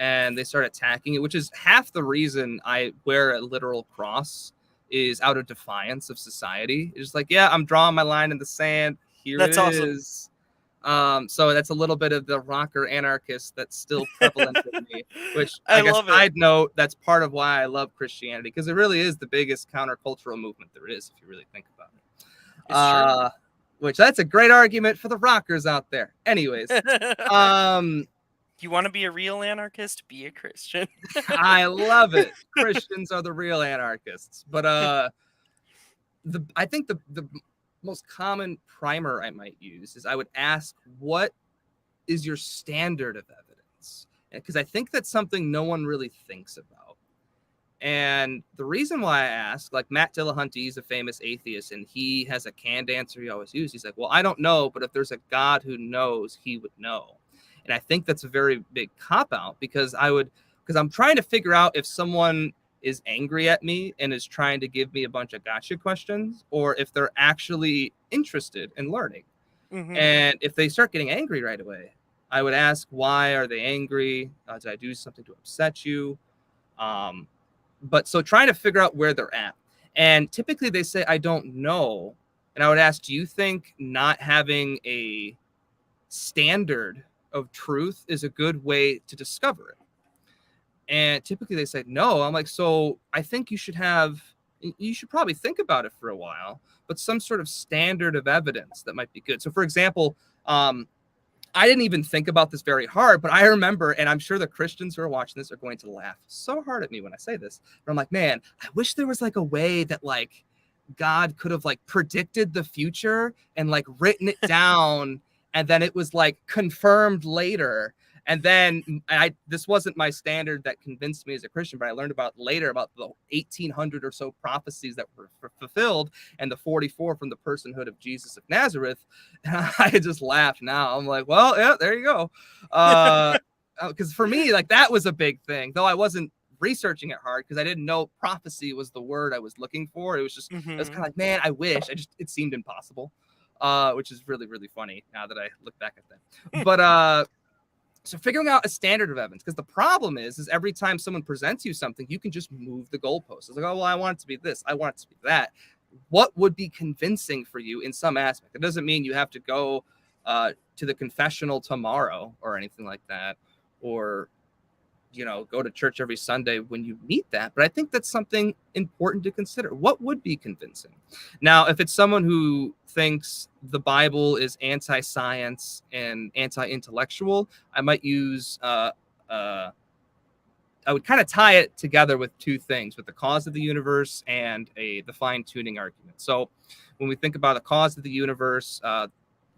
B: and they start attacking it, which is half the reason I wear a literal cross, is out of defiance of society. It's just like, yeah, I'm drawing my line in the sand. Here it
A: That's awesome.
B: is. So that's a little bit of the rocker anarchist that's still prevalent in me, which
A: I
B: I guess
A: love it.
B: side note, that's part of why I love Christianity, because it really is the biggest countercultural movement there is, if you really think about it.
A: It's true.
B: Which that's a great argument for the rockers out there. Anyways,
A: You want to be a real anarchist? Be a Christian.
B: I love it. Christians are the real anarchists. But I think the most common primer I might use is I would ask, what is your standard of evidence? Because I think that's something no one really thinks about. And the reason why I ask, like Matt Dillahunty, he's a famous atheist, and he has a canned answer he always uses. He's like, well, I don't know, but if there's a God who knows, he would know. And I think that's a very big cop-out, because I'm trying to figure out if someone is angry at me and is trying to give me a bunch of gotcha questions, or if they're actually interested in learning.
A: Mm-hmm.
B: And if they start getting angry right away, I would ask, why are they angry? Did I do something to upset you? But so trying to figure out where they're at. And typically they say, I don't know. And I would ask, do you think not having a standard of truth is a good way to discover it? And typically they say no. I'm like, so I think you should probably think about it for a while, but some sort of standard of evidence that might be good. So for example, I didn't even think about this very hard, but I remember, and I'm sure the Christians who are watching this are going to laugh so hard at me when I say this, but I'm like, man, I wish there was like a way that like God could have like predicted the future and like written it down and then it was like confirmed later. And then this wasn't my standard that convinced me as a Christian, but I learned about later about the 1,800 or so prophecies that were fulfilled, and the 44 from the personhood of Jesus of Nazareth. And I just laugh now. I'm like, well, yeah, there you go. Because for me, like, that was a big thing, though I wasn't researching it hard because I didn't know prophecy was the word I was looking for. It was just, it was kind of like, man, I wish. It seemed impossible, which is really, really funny now that I look back at that. But so figuring out a standard of evidence, because the problem is every time someone presents you something, you can just move the goalposts. It's like, oh, well, I want it to be this. I want it to be that. What would be convincing for you in some aspect? It doesn't mean you have to go to the confessional tomorrow or anything like that, or, you know, go to church every Sunday when you meet that. But I think that's something important to consider. What would be convincing? Now, if it's someone who thinks the Bible is anti-science and anti-intellectual, I might use, I would kind of tie it together with two things, with the cause of the universe and the fine-tuning argument. So when we think about the cause of the universe,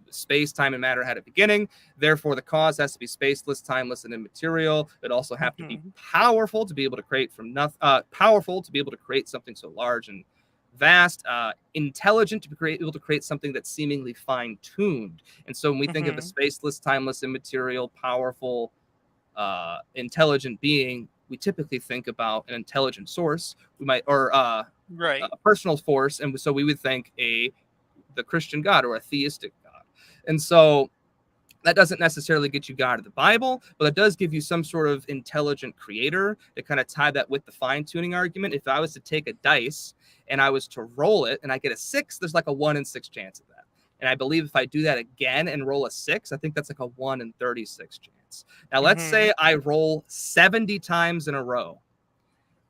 B: space, time, and matter had a beginning. Therefore, the cause has to be spaceless, timeless, and immaterial. It also have to be powerful to be able to create from nothing. Powerful to be able to create something so large and vast. Intelligent to be able to create something that's seemingly fine-tuned. And so, when we think of a spaceless, timeless, immaterial, powerful, intelligent being, we typically think about an intelligent source. We might, or a personal force, and so we would think the Christian God or a theistic God. And so that doesn't necessarily get you God of the Bible, but it does give you some sort of intelligent creator to kind of tie that with the fine-tuning argument. If I was to take a dice and I was to roll it and I get a 6, there's like a 1 in 6 chance of that. And I believe if I do that again and roll a 6, I think that's like a 1 in 36 chance. Now, let's say I roll 70 times in a row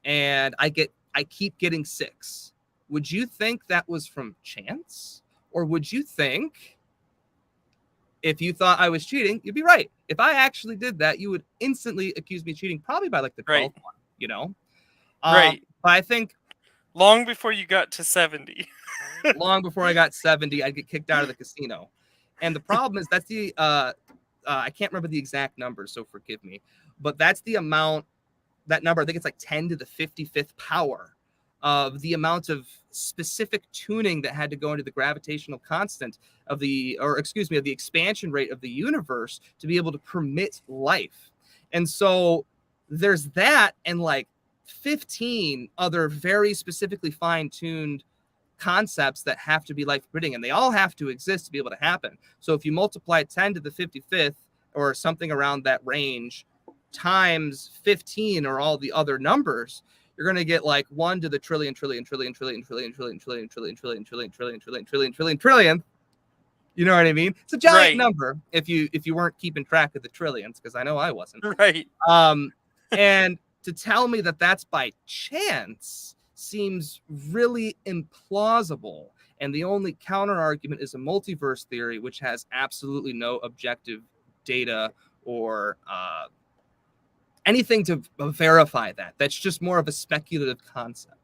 B: and I keep getting 6. Would you think that was from chance? Or would you think, if you thought I was cheating, you'd be right. If I actually did that, you would instantly accuse me of cheating, probably by like the 12th one, you know? But I think
A: long before you got to 70.
B: Long before I got 70, I'd get kicked out of the casino. And the problem is that's the, I can't remember the exact number, so forgive me. But that's the amount, that number, I think it's like 10 to the 55th power of the amount of specific tuning that had to go into the gravitational constant of the expansion rate of the universe to be able to permit life. And so there's that and like 15 other very specifically fine-tuned concepts that have to be life-permitting, and they all have to exist to be able to happen. So if you multiply 10 to the 55th or something around that range times 15 or all the other numbers, you're going to get like 1 to the trillion. You know what I mean? It's a giant number if you weren't keeping track of the trillions, because I know I wasn't. And to tell me that that's by chance seems really implausible. And the only counter argument is a multiverse theory, which has absolutely no objective data or anything to verify that. That's just more of a speculative concept.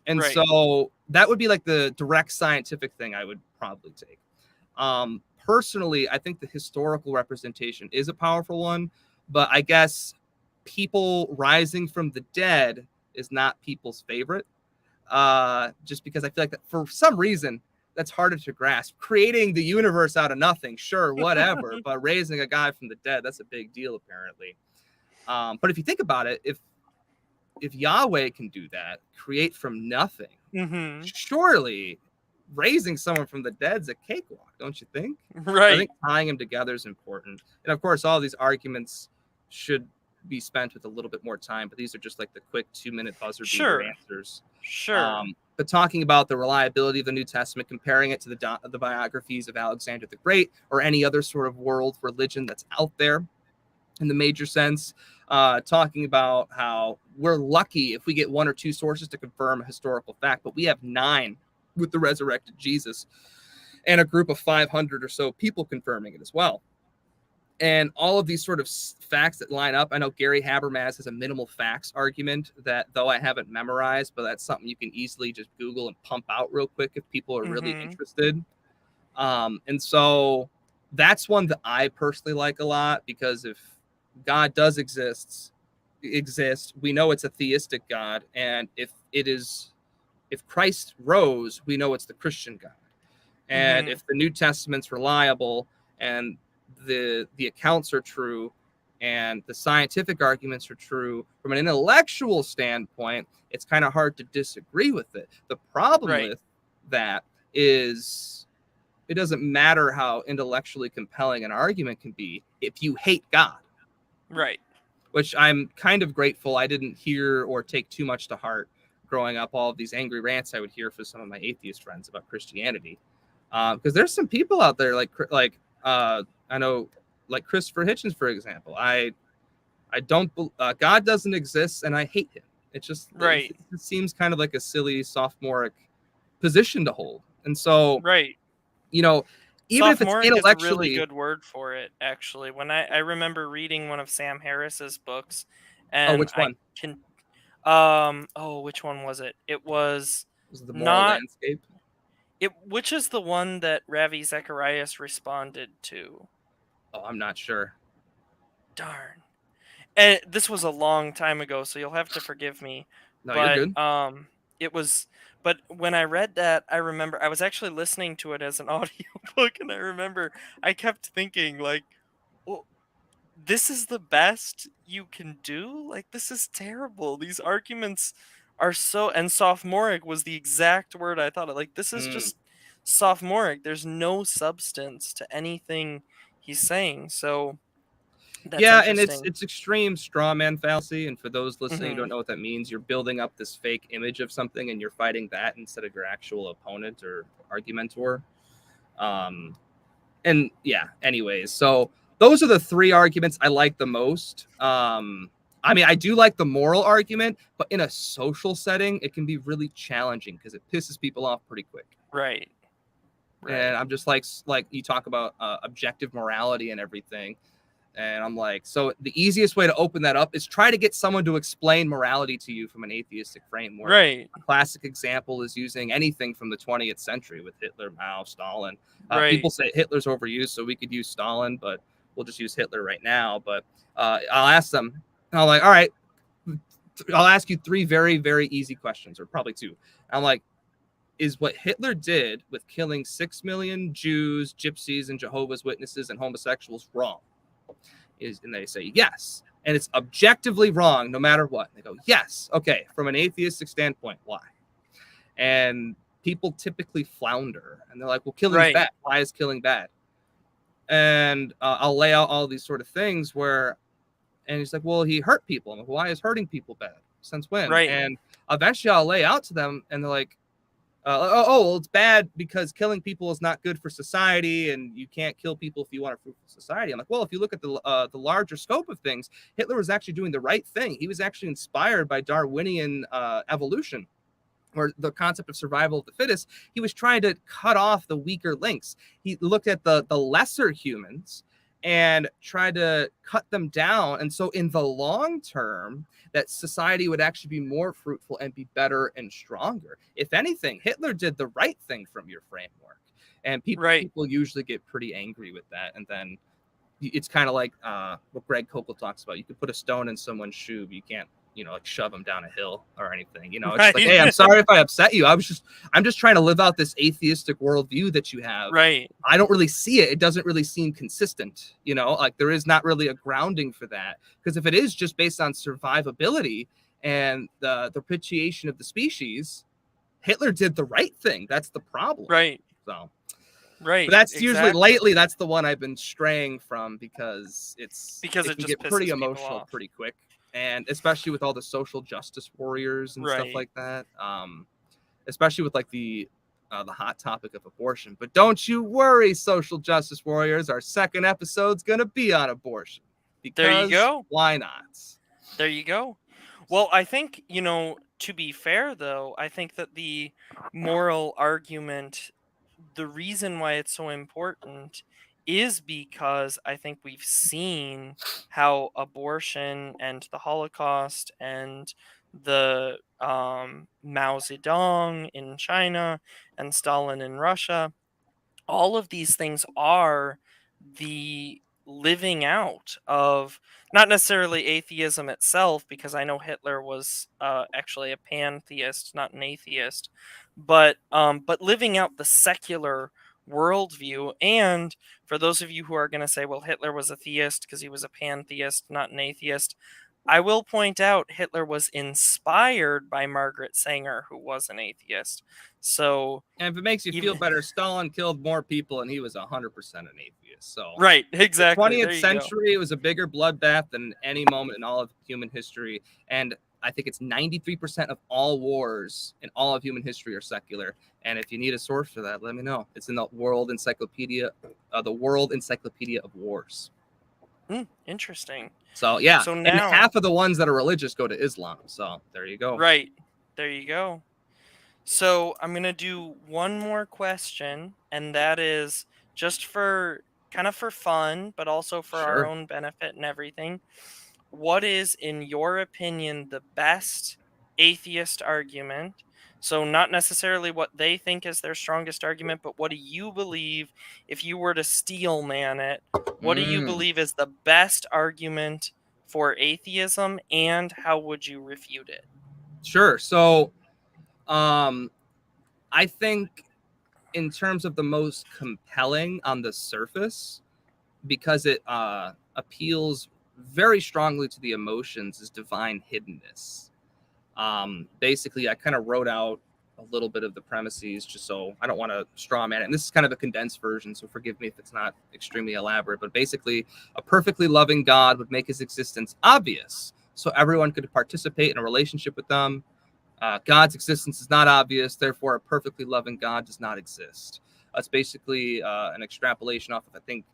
B: And so that would be like the direct scientific thing I would probably take. Personally, I think the historical representation is a powerful one, but I guess people rising from the dead is not people's favorite. Just because I feel like that for some reason that's harder to grasp. Creating the universe out of nothing, sure, whatever, but raising a guy from the dead, that's a big deal apparently. But if you think about it, if Yahweh can do that, create from nothing, surely raising someone from the dead's a cakewalk, don't you think? I think tying them together is important. And of course, all these arguments should be spent with a little bit more time, but these are just like the quick 2-minute buzzer beater answers. But talking about the reliability of the New Testament, comparing it to the biographies of Alexander the Great or any other sort of world religion that's out there in the major sense, talking about how we're lucky if we get 1 or 2 sources to confirm a historical fact, but we have 9 with the resurrected Jesus and a group of 500 or so people confirming it as well. And all of these sort of facts that line up. I know Gary Habermas has a minimal facts argument that, though I haven't memorized, but that's something you can easily just Google and pump out real quick if people are really interested. And so that's one that I personally like a lot, because if God does exist, we know it's a theistic God, and if Christ rose, we know it's the Christian God. And if the New Testament's reliable and the accounts are true and the scientific arguments are true from an intellectual standpoint, it's kind of hard to disagree with it. The problem with that is it doesn't matter how intellectually compelling an argument can be if you hate God.
A: Right.
B: Which I'm kind of grateful I didn't hear or take too much to heart growing up, all of these angry rants I would hear from some of my atheist friends about Christianity. Because there's some people out there like I know, like Christopher Hitchens, for example. I don't God doesn't exist and I hate him. It just it seems kind of like a silly sophomoric position to hold. And so you know, even if it's intellectually,
A: is a really good word for it, actually. When I remember reading one of Sam Harris's books, and
B: which one?
A: which one was it? It was
B: the Moral Landscape.
A: Which is the one that Ravi Zacharias responded to?
B: Oh, I'm not sure.
A: Darn. And this was a long time ago, so you'll have to forgive me.
B: No, you're good.
A: It was, but when I read that, I remember I was actually listening to it as an audiobook, and I remember I kept thinking, like, well, this is the best you can do? Like, this is terrible. These arguments are so, and sophomoric was the exact word I thought of. Like, this is just sophomoric. There's no substance to anything he's saying. So that's
B: and it's extreme straw man fallacy. And for those listening who don't know what that means, you're building up this fake image of something and you're fighting that instead of your actual opponent or argumentor. And yeah, anyways, so those are the three arguments I like the most. I mean, I do like the moral argument, but in a social setting, it can be really challenging because it pisses people off pretty quick.
A: Right.
B: And I'm just like you talk about objective morality and everything. And I'm like, so the easiest way to open that up is try to get someone to explain morality to you from an atheistic framework.
A: Right.
B: A classic example is using anything from the 20th century with Hitler, Mao, Stalin. People say Hitler's overused, so we could use Stalin, but we'll just use Hitler right now. But I'll ask them, I'm like, all right, I'll ask you three very, very easy questions, or probably two. I'm like, is what Hitler did with killing 6 million Jews, gypsies, and Jehovah's Witnesses and homosexuals wrong? And they say yes, and it's objectively wrong no matter what. They go yes. Okay, from an atheistic standpoint, why? And people typically flounder, and they're like, well, killing's bad. Why is killing bad? And I'll lay out all these sort of things and he's like, well, he hurt people. I'm like, why is hurting people bad? Since when? And eventually I'll lay out to them, and they're like, well, it's bad because killing people is not good for society, and you can't kill people if you want a fruitful society. I'm like, well, if you look at the larger scope of things, Hitler was actually doing the right thing. He was actually inspired by Darwinian evolution, or the concept of survival of the fittest. He was trying to cut off the weaker links. He looked at the lesser humans and tried to cut them down. And so in the long term, that society would actually be more fruitful and be better and stronger. If anything, Hitler did the right thing from your framework. And people usually get pretty angry with that. And then it's kind of like what Greg Kokel talks about. You could put a stone in someone's shoe, but you can't, like shove them down a hill or anything. It's like, hey, I'm sorry if I upset you. I'm just trying to live out this atheistic worldview that you have.
A: Right.
B: I don't really see it. It doesn't really seem consistent. Like there is not really a grounding for that. Because if it is just based on survivability and the propitiation of the species, Hitler did the right thing. That's the problem.
A: Right.
B: So.
A: Right.
B: But that's usually lately. That's the one I've been straying from because it can get pretty emotional pretty quick. And especially with all the social justice warriors and stuff like that, especially with like the hot topic of abortion. But don't you worry, social justice warriors. Our second episode's going to be on abortion. Because
A: there you go.
B: Why not?
A: There you go. Well, I think, to be fair, though, I think that the moral argument, the reason why it's so important is because I think we've seen how abortion and the Holocaust and the Mao Zedong in China and Stalin in Russia, all of these things are the living out of not necessarily atheism itself, because I know Hitler was actually a pantheist, not an atheist, but living out the secular worldview. And for those of you who are going to say, well, Hitler was a theist because he was a pantheist, not an atheist, I will point out Hitler was inspired by Margaret Sanger, who was an atheist. So,
B: And if it makes you feel
A: even
B: better, Stalin killed more people and he was 100% an atheist. So
A: right,
B: the
A: exactly. There
B: 20th
A: you go.
B: century was a bigger bloodbath than any moment in all of human history. And I think it's 93% of all wars in all of human history are secular. And if you need a source for that, let me know. It's in the World Encyclopedia of Wars.
A: Interesting.
B: So yeah,
A: So
B: and
A: now,
B: half of the ones that are religious go to Islam. So there you go.
A: right, there you go. So I'm gonna do one more question, and that is just for kind of for fun, but also for our
B: Sure.
A: own benefit and everything. What is, in your opinion, the best atheist argument? So, not necessarily what they think is their strongest argument, but what do you believe, if you were to steel man it, what do you believe is the best argument for atheism, and how would you refute it?
B: Sure. So I think in terms of the most compelling on the surface, because it appeals very strongly to the emotions, is divine hiddenness. Basically, I kind of wrote out a little bit of the premises just so I don't want to straw man it. And this is kind of a condensed version, so forgive me if it's not extremely elaborate. But basically, a perfectly loving God would make his existence obvious so everyone could participate in a relationship with them. God's existence is not obvious, therefore a perfectly loving God does not exist. That's basically an extrapolation off of, I think,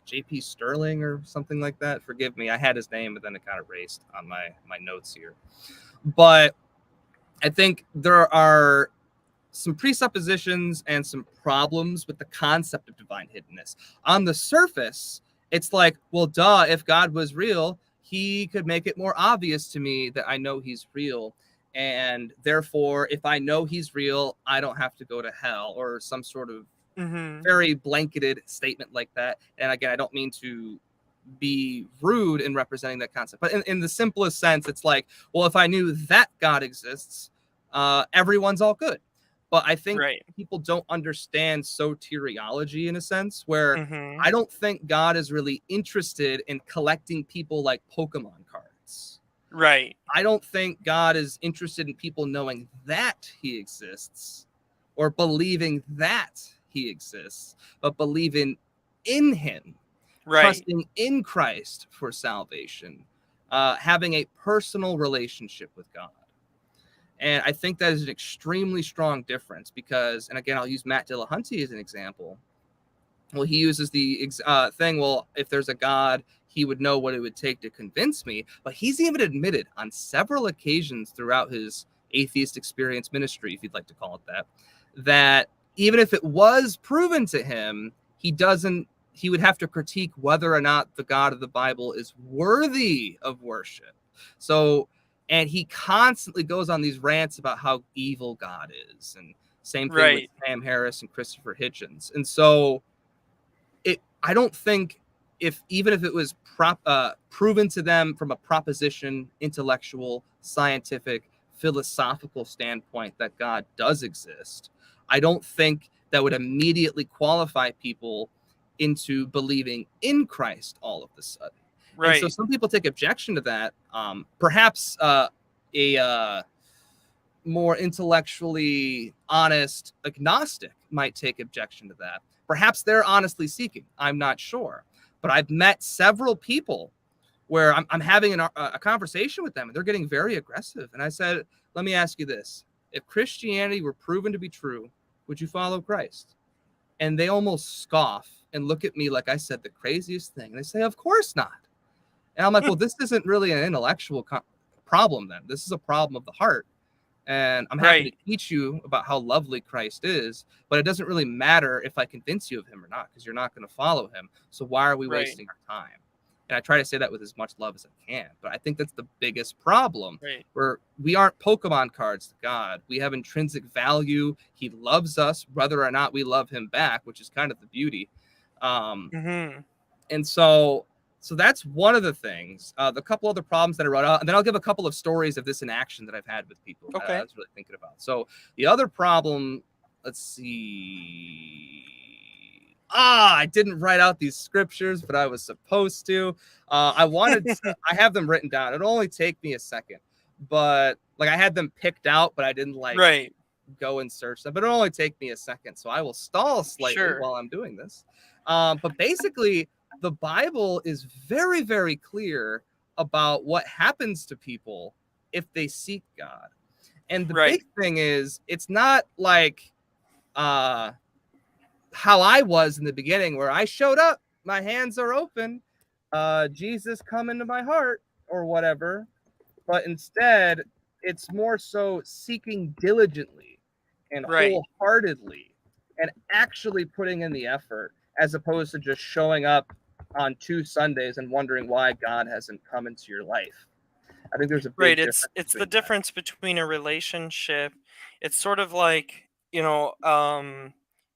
B: J.P. Sterling or something like that. Forgive me, I had his name, but then it got erased on my notes here. But I think there are some presuppositions and some problems with the concept of divine hiddenness. On the surface, it's like, well, duh, if God was real, he could make it more obvious to me that I know he's real. And therefore, if I know he's real, I don't have to go to hell, or some sort of very blanketed statement like that. And again, I don't mean to be rude in representing that concept, but in the simplest sense, it's like, well, if I knew that God exists, everyone's all good. But I think people don't understand soteriology in a sense, where I don't think God is really interested in collecting people like Pokemon cards.
A: Right.
B: I don't think God is interested in people knowing that he exists or believing that he exists, but believing in him, trusting in Christ for salvation, having a personal relationship with God. And I think that is an extremely strong difference because, and again, I'll use Matt Dillahunty as an example. Well, he uses the thing, well, if there's a God, he would know what it would take to convince me. But he's even admitted on several occasions throughout his atheist experience ministry, if you'd like to call it that, that even if it was proven to him, he would have to critique whether or not the God of the Bible is worthy of worship. So, and he constantly goes on these rants about how evil God is. And same thing with Sam Harris and Christopher Hitchens. And so I don't think even if it was proven to them from a proposition, intellectual, scientific, philosophical standpoint that God does exist, I don't think that would immediately qualify people into believing in Christ all of a sudden. And so some people take objection to that. Perhaps a more intellectually honest agnostic might take objection to that. Perhaps they're honestly seeking. I'm not sure. But I've met several people where I'm having a conversation with them and they're getting very aggressive. And I said, let me ask you this. If Christianity were proven to be true, would you follow Christ? And they almost scoff and look at me like I said the craziest thing. And they say, of course not. And I'm like, well, this isn't really an intellectual problem then. This is a problem of the heart. And I'm happy to teach you about how lovely Christ is, but it doesn't really matter if I convince you of him or not, because you're not going to follow him. So why are we wasting our time? And I try to say that with as much love as I can. But I think that's the biggest problem, where we aren't Pokemon cards to God. We have intrinsic value. He loves us, whether or not we love him back, which is kind of the beauty.
A: Mm-hmm.
B: And so that's one of the things. The couple other problems that I wrote out, and then I'll give a couple of stories of this in action that I've had with people that I
A: Okay.
B: was really thinking about. So the other problem, let's see. I didn't write out these scriptures, but I was supposed to. I wanted to, I have them written down. It'll only take me a second, but like I had them picked out, but I didn't like
A: Right.
B: go and search them. But it'll only take me a second, so I will stall slightly
A: Sure.
B: while I'm doing this. But basically, the Bible is very, very clear about what happens to people if they seek God. And the
A: Right.
B: big thing is, it's not like how I was in the beginning, where I showed up, my hands are open, Jesus come into my heart or whatever. But instead, it's more so seeking diligently and
A: Right.
B: wholeheartedly and actually putting in the effort, as opposed to just showing up on 2 Sundays and wondering why God hasn't come into your life. I think there's a
A: Right.
B: big difference
A: It's the
B: between that.
A: difference between a relationship. It's sort of like,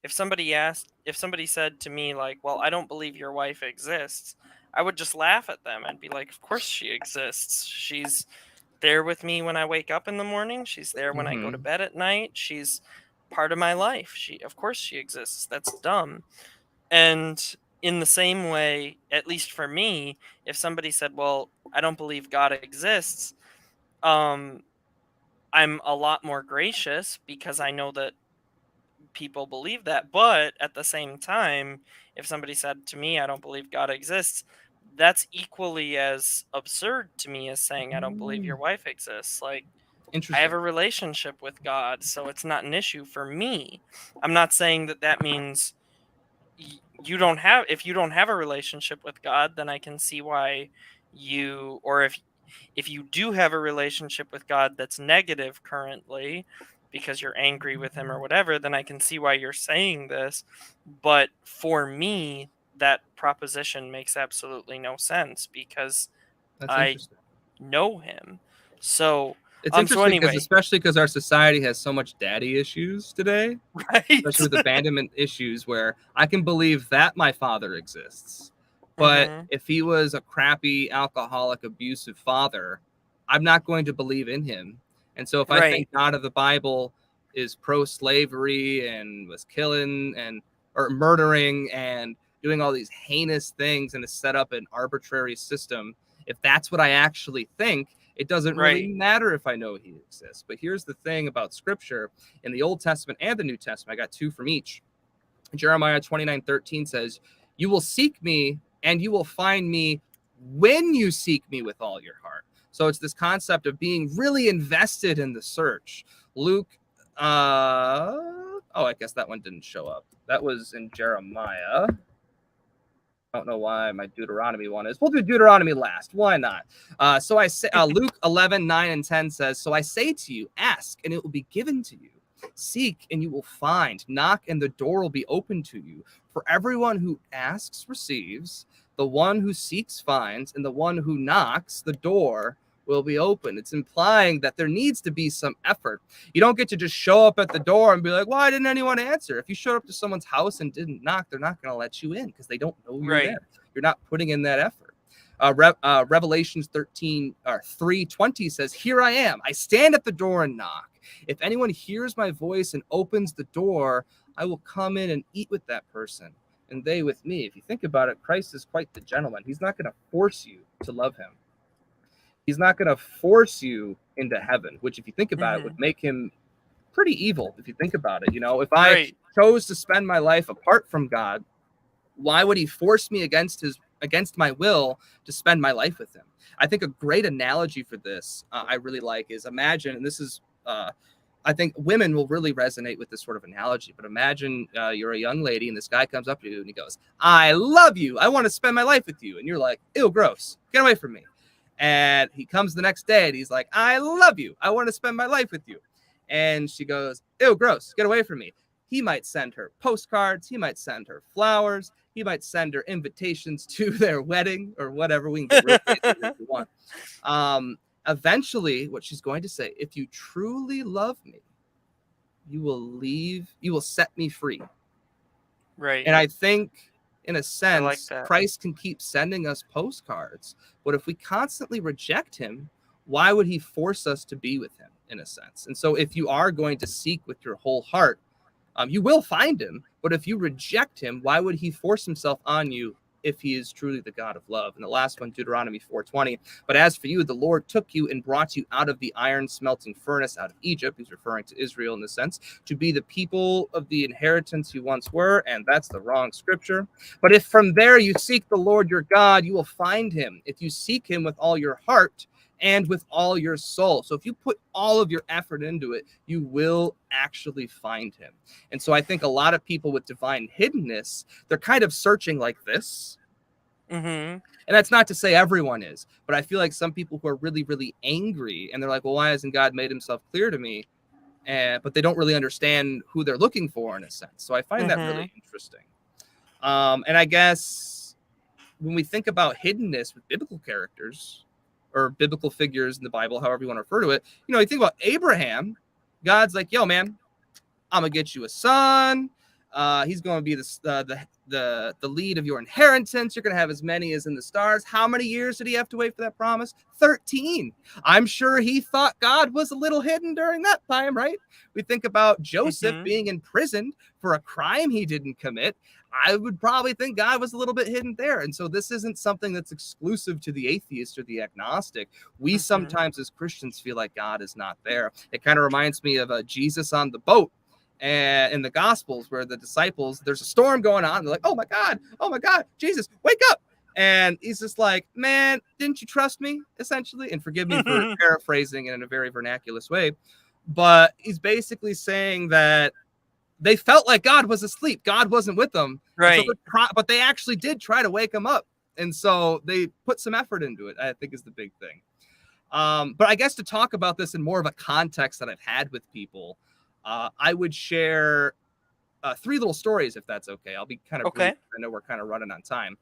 A: if somebody said to me like, "Well, I don't believe your wife exists," I would just laugh at them and be like, "Of course she exists. She's there with me when I wake up in the morning. She's there when I go to
B: Mm-hmm.
A: bed at night. She's part of my life. Of course she exists. That's dumb." And in the same way, at least for me, if somebody said, "Well, I don't believe God exists," um, I'm a lot more gracious because I know that people believe that. But at the same time, if somebody said to me, "I don't believe God exists," that's equally as absurd to me as saying, "I don't believe your wife exists." Like, I have
B: Interesting.
A: a relationship with God, so it's not an issue for me. I'm not saying that that means you don't have, if you don't have a relationship with God, then I can see why you, or if you do have a relationship with God that's negative currently because you're angry with him or whatever, then I can see why you're saying this. But for me, that proposition makes absolutely no sense because
B: That's
A: I
B: interesting.
A: know him. So
B: It's
A: so
B: interesting because,
A: anyway,
B: especially because our society has so much daddy issues today,
A: right?
B: especially with abandonment issues, where I can believe that my father exists. But
A: Mhm.
B: if he was a crappy, alcoholic, abusive father, I'm not going to believe in him. And so if I
A: Right.
B: think God of the Bible is pro-slavery and was killing and or murdering and doing all these heinous things and has set up an arbitrary system, if that's what I actually think, it doesn't really
A: Right.
B: matter if I know he exists. But here's the thing about scripture: in the Old Testament and the New Testament, I got 2 from each. Jeremiah 29:13 says, "You will seek me and you will find me when you seek me with all your heart." So it's this concept of being really invested in the search. Luke, I guess that one didn't show up. That was in Jeremiah. I don't know why my Deuteronomy one is. We'll do Deuteronomy last. Why not? So I say, Luke 11:9 and 10 says, "So I say to you, ask and it will be given to you. Seek and you will find. Knock and the door will be open to you. For everyone who asks receives. The one who seeks finds. And the one who knocks, the door will be open." It's implying that there needs to be some effort. You don't get to just show up at the door and be like, "Why didn't anyone answer?" If you showed up to someone's house and didn't knock, they're not going to let you in because they don't know you're
A: Right.
B: there. You're not putting in that effort. Revelations 3:20 says, "Here I am. I stand at the door and knock. If anyone hears my voice and opens the door, I will come in and eat with that person and they with me." If you think about it, Christ is quite the gentleman. He's not going to force you to love him. He's not going to force you into heaven, which, if you think about it, would
A: Mhm.
B: make him pretty evil. If you think about it, if I
A: Right.
B: chose to spend my life apart from God, why would he force me against my will to spend my life with him? I think a great analogy for this I really like is, imagine, and this is I think women will really resonate with this sort of analogy, but imagine you're a young lady and this guy comes up to you and he goes, "I love you. I want to spend my life with you." And you're like, "Ew, gross. Get away from me." And he comes the next day and he's like, "I love you. I want to spend my life with you." And she goes, "Ew, gross. Get away from me." He might send her postcards. He might send her flowers. He might send her invitations to their wedding or whatever. We can get real crazy if you want. Eventually, what she's going to say: "If you truly love me, you will set me free."
A: Right.
B: And I think in a
A: I like
B: sense,
A: that.
B: Christ can keep sending us postcards. But if we constantly reject him, why would he force us to be with him, in a sense? And so if you are going to seek with your whole heart, you will find him. But if you reject him, why would he force himself on you if he is truly the God of love? And the last one, Deuteronomy 4:20. But as for you, the Lord took you and brought you out of the iron smelting furnace, out of Egypt. He's referring to Israel in this sense, to be the people of the inheritance you once were. And that's the wrong scripture. But if from there you seek the Lord your God, you will find him, if you seek him with all your heart and with all your soul. So if you put all of your effort into it, you will actually find him. And so I think a lot of people with divine hiddenness, they're kind of searching like this.
A: Mm-hmm.
B: And that's not to say everyone is, but I feel like some people who are really, really angry and they're like, well, why hasn't God made himself clear to me? But they don't really understand who they're looking for, in a sense. So I find that really interesting. And I guess when we think about hiddenness with biblical characters, or biblical figures in the Bible, however you want to refer to it, you think about Abraham. God's like, yo, man, I'm gonna get you a son. He's going to be the lead of your inheritance. You're going to have as many as in the stars. How many years did he have to wait for that promise? 13. I'm sure he thought God was a little hidden during that time, right? We think about Joseph being imprisoned for a crime he didn't commit. I would probably think God was a little bit hidden there. And so this isn't something that's exclusive to the atheist or the agnostic. We sometimes as Christians feel like God is not there. It kind of reminds me of Jesus on the boat. And in the Gospels, where the disciples, there's a storm going on. They're like, oh my God, Jesus, wake up. And he's just like, man, didn't you trust me, essentially? And forgive me for paraphrasing in a very vernacular way. But he's basically saying that they felt like God was asleep. God wasn't with them.
A: Right.
B: So but they actually did try to wake him up. And so they put some effort into it, I think is the big thing. But I guess to talk about this in more of a context that I've had with people, I would share 3 little stories, if that's okay. I'll be kind of brief. I know we're kind of running on time.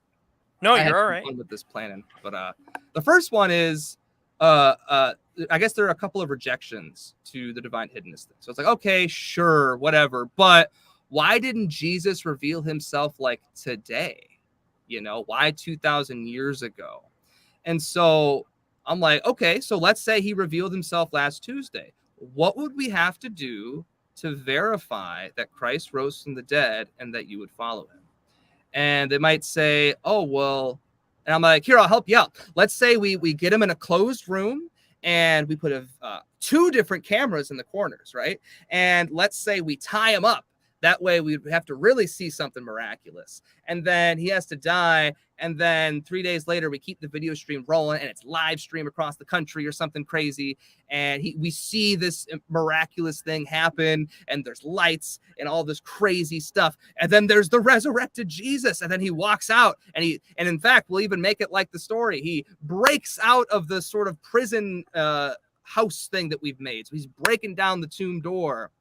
A: No, you're all right.
B: Fun with this planning. But the first one is, I guess there are a couple of rejections to the divine hiddenness thing. So it's like, okay, sure, whatever. But why didn't Jesus reveal himself like today? Why 2,000 years ago? And so I'm like, okay, so let's say he revealed himself last Tuesday. What would we have to do to verify that Christ rose from the dead and that you would follow him? And they might say, oh, well, and I'm like, here, I'll help you out. Let's say we get him in a closed room and we put 2 different cameras in the corners, right? And let's say we tie him up. That way we have to really see something miraculous. And then he has to die. And then 3 days later, we keep the video stream rolling and it's live stream across the country or something crazy. And we see this miraculous thing happen and there's lights and all this crazy stuff. And then there's the resurrected Jesus. And then he walks out and in fact, we'll even make it like the story. He breaks out of the sort of prison house thing that we've made. So he's breaking down the tomb door.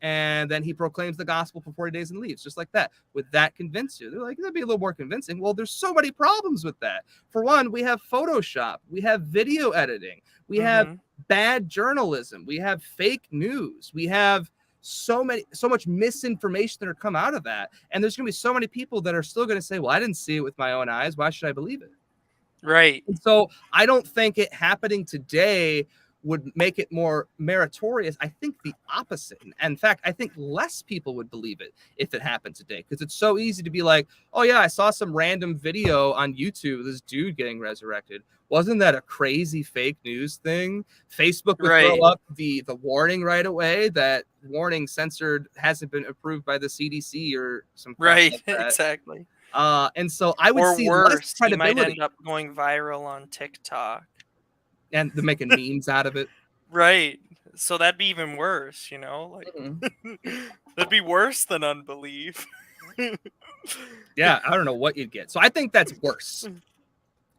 B: And then he proclaims the gospel for 40 days and leaves, just like that. Would that convince you? They're like, that'd be a little more convincing. Well, there's so many problems with that. For one, we have Photoshop. We have video editing. We have bad journalism. We have fake news. We have so much misinformation that are come out of that. And there's going to be so many people that are still going to say, well, I didn't see it with my own eyes. Why should I believe it?
A: Right.
B: And so I don't think it happening today would make it more meritorious. I think the opposite. In fact, I think less people would believe it if it happened today, because it's so easy to be like, oh yeah, I saw some random video on YouTube, this dude getting resurrected. Wasn't that a crazy fake news thing? Facebook would throw up the warning right away that warning censored, hasn't been approved by the CDC or some
A: right
B: like that.
A: Exactly.
B: And so I would see less credibility.
A: He might end up going viral on TikTok.
B: And they're making memes out of it.
A: Right. So that'd be even worse, like that'd be worse than unbelief.
B: Yeah, I don't know what you'd get. So I think that's worse.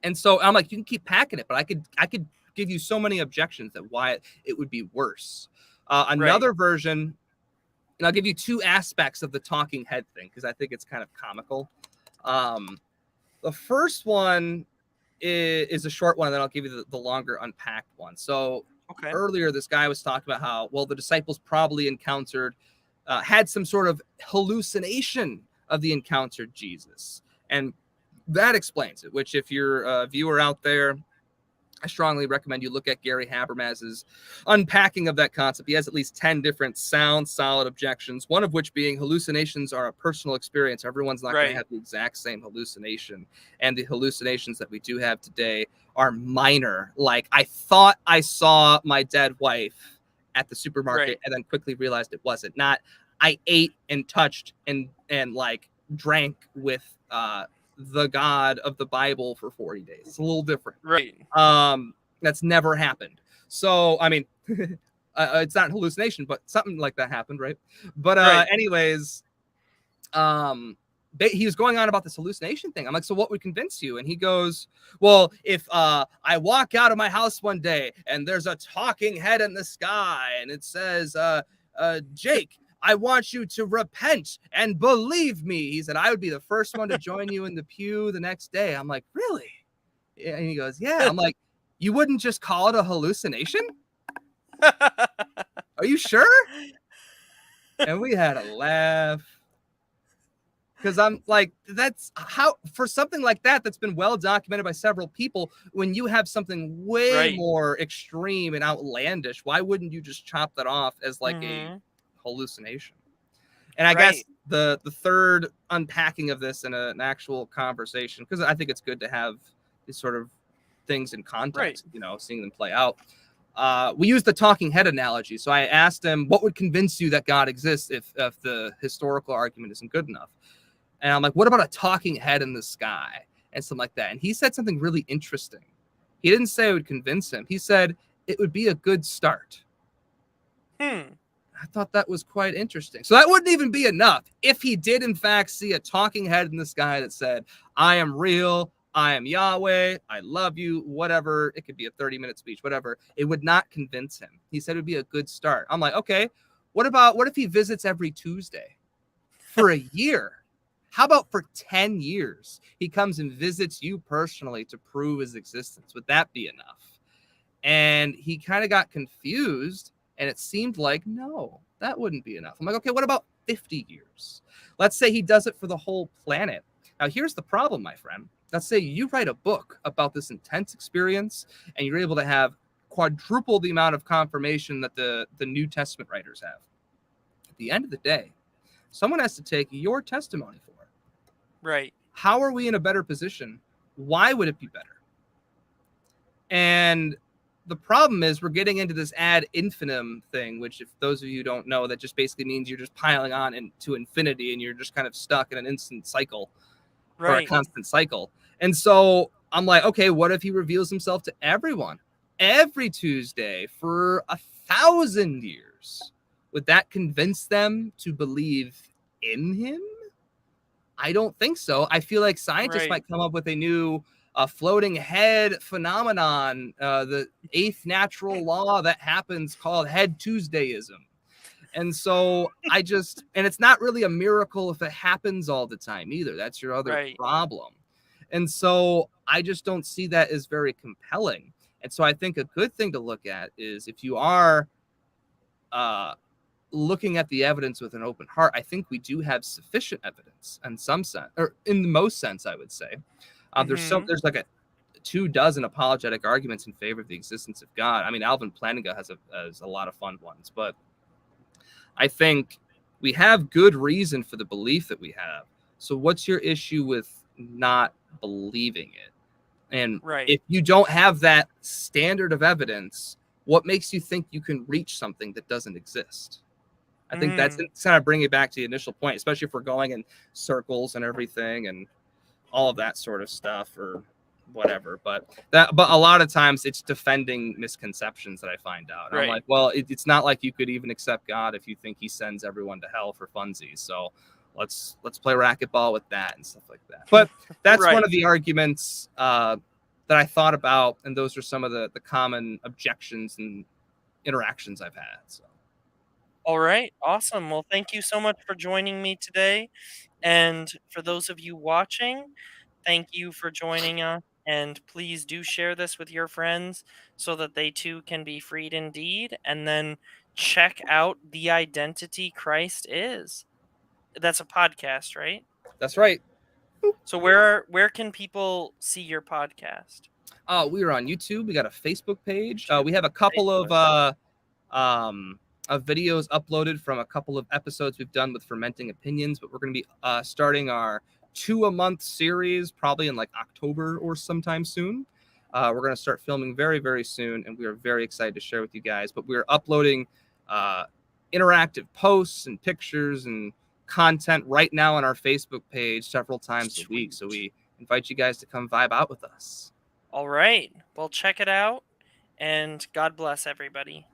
B: And so I'm like, you can keep packing it, but I could give you so many objections that why it would be worse. Another version, and I'll give you 2 aspects of the talking head thing because I think it's kind of comical. The first one is a short one, and then I'll give you the longer unpacked one. So earlier, this guy was talking about how, well, the disciples probably encountered, had some sort of hallucination of the encountered Jesus. And that explains it, which if you're a viewer out there, I strongly recommend you look at Gary Habermas's unpacking of that concept. He has at least 10 different sound, solid objections, one of which being hallucinations are a personal experience. Everyone's not going to have the exact same hallucination. And the hallucinations that we do have today are minor. Like, I thought I saw my dead wife at the supermarket and then quickly realized it wasn't. Not, I ate and touched and like drank with the God of the Bible for 40 days. It's a little different. That's never happened. So, I mean, it's not an hallucination, but something like that happened, right? But anyways, he was going on about this hallucination thing. I'm like, so what would convince you? And he goes, well, if I walk out of my house one day and there's a talking head in the sky and it says, Jake, I want you to repent and believe me. He said, I would be the first one to join you in the pew the next day. I'm like, really? And he goes, yeah. I'm like, you wouldn't just call it a hallucination? Are you sure? And we had a laugh. Because I'm like, that's how, for something like that, that's been well documented by several people, when you have something way more extreme and outlandish, why wouldn't you just chop that off as like a hallucination? And I guess the third unpacking of this in an actual conversation, because I think it's good to have these sort of things in context, you know, seeing them play out. We used the talking head analogy. So I asked him, what would convince you that God exists if the historical argument isn't good enough? And I'm like, what about a talking head in the sky and something like that? And he said something really interesting. He didn't say it would convince him. He said it would be a good start. I thought that was quite interesting. So that wouldn't even be enough. If he did, in fact, see a talking head in the sky that said, I am real, I am Yahweh, I love you, whatever. It could be a 30-minute speech, whatever. It would not convince him. He said it would be a good start. I'm like, okay, what if he visits every Tuesday for a year? How about for 10 years? He comes and visits you personally to prove his existence. Would that be enough? And he kind of got confused. And it seemed like, no, that wouldn't be enough. I'm like, okay, what about 50 years? Let's say he does it for the whole planet. Now, here's the problem, my friend. Let's say you write a book about this intense experience and you're able to have quadruple the amount of confirmation that the New Testament writers have. At the end of the day, someone has to take your testimony for it. How are we in a better position? Why would it be better? And the problem is we're getting into this ad infinitum thing, which if those of you don't know, that just basically means you're just piling on into infinity and you're just kind of stuck in an instant cycle or a constant cycle. And so I'm like, okay, what if he reveals himself to everyone every Tuesday for 1,000 years? Would that convince them to believe in him? I don't think so. I feel like scientists might come up with a new floating head phenomenon, the eighth natural law that happens called Head Tuesdayism. And so and it's not really a miracle if it happens all the time either. That's your other problem. And so I just don't see that as very compelling. And so I think a good thing to look at is if you are looking at the evidence with an open heart, I think we do have sufficient evidence in some sense, or in the most sense, I would say. There's like 24 apologetic arguments in favor of the existence of God. I mean, Alvin Plantinga has a lot of fun ones, but I think we have good reason for the belief that we have. So what's your issue with not believing it? And if you don't have that standard of evidence, what makes you think you can reach something that doesn't exist? I think that's kind of bring it back to the initial point, especially if we're going in circles and everything and all of that sort of stuff or whatever. But a lot of times it's defending misconceptions that I find out. I'm like, well, it's not like you could even accept God if you think he sends everyone to hell for funsies. So let's play racquetball with that and stuff like that. But that's one of the arguments that I thought about. And those are some of the common objections and interactions I've had. So.
A: All right. Awesome. Well, thank you so much for joining me today. And for those of you watching, thank you for joining us. And please do share this with your friends so that they too can be freed indeed. And then check out The Identity Christ Is. That's a podcast, right?
B: That's right.
A: So where can people see your podcast?
B: We are on YouTube. We got a Facebook page.
A: YouTube,
B: We have a couple
A: Facebook.
B: of videos uploaded from a couple of episodes we've done with Fermenting Opinions, but we're going to be starting our 2-a-month series probably in like October or sometime soon. We're going to start filming very, very soon, and we are very excited to share with you guys. But we're uploading interactive posts and pictures and content right now on our Facebook page several times a week. So we invite you guys to come vibe out with us.
A: All right. Well, check it out, and God bless everybody.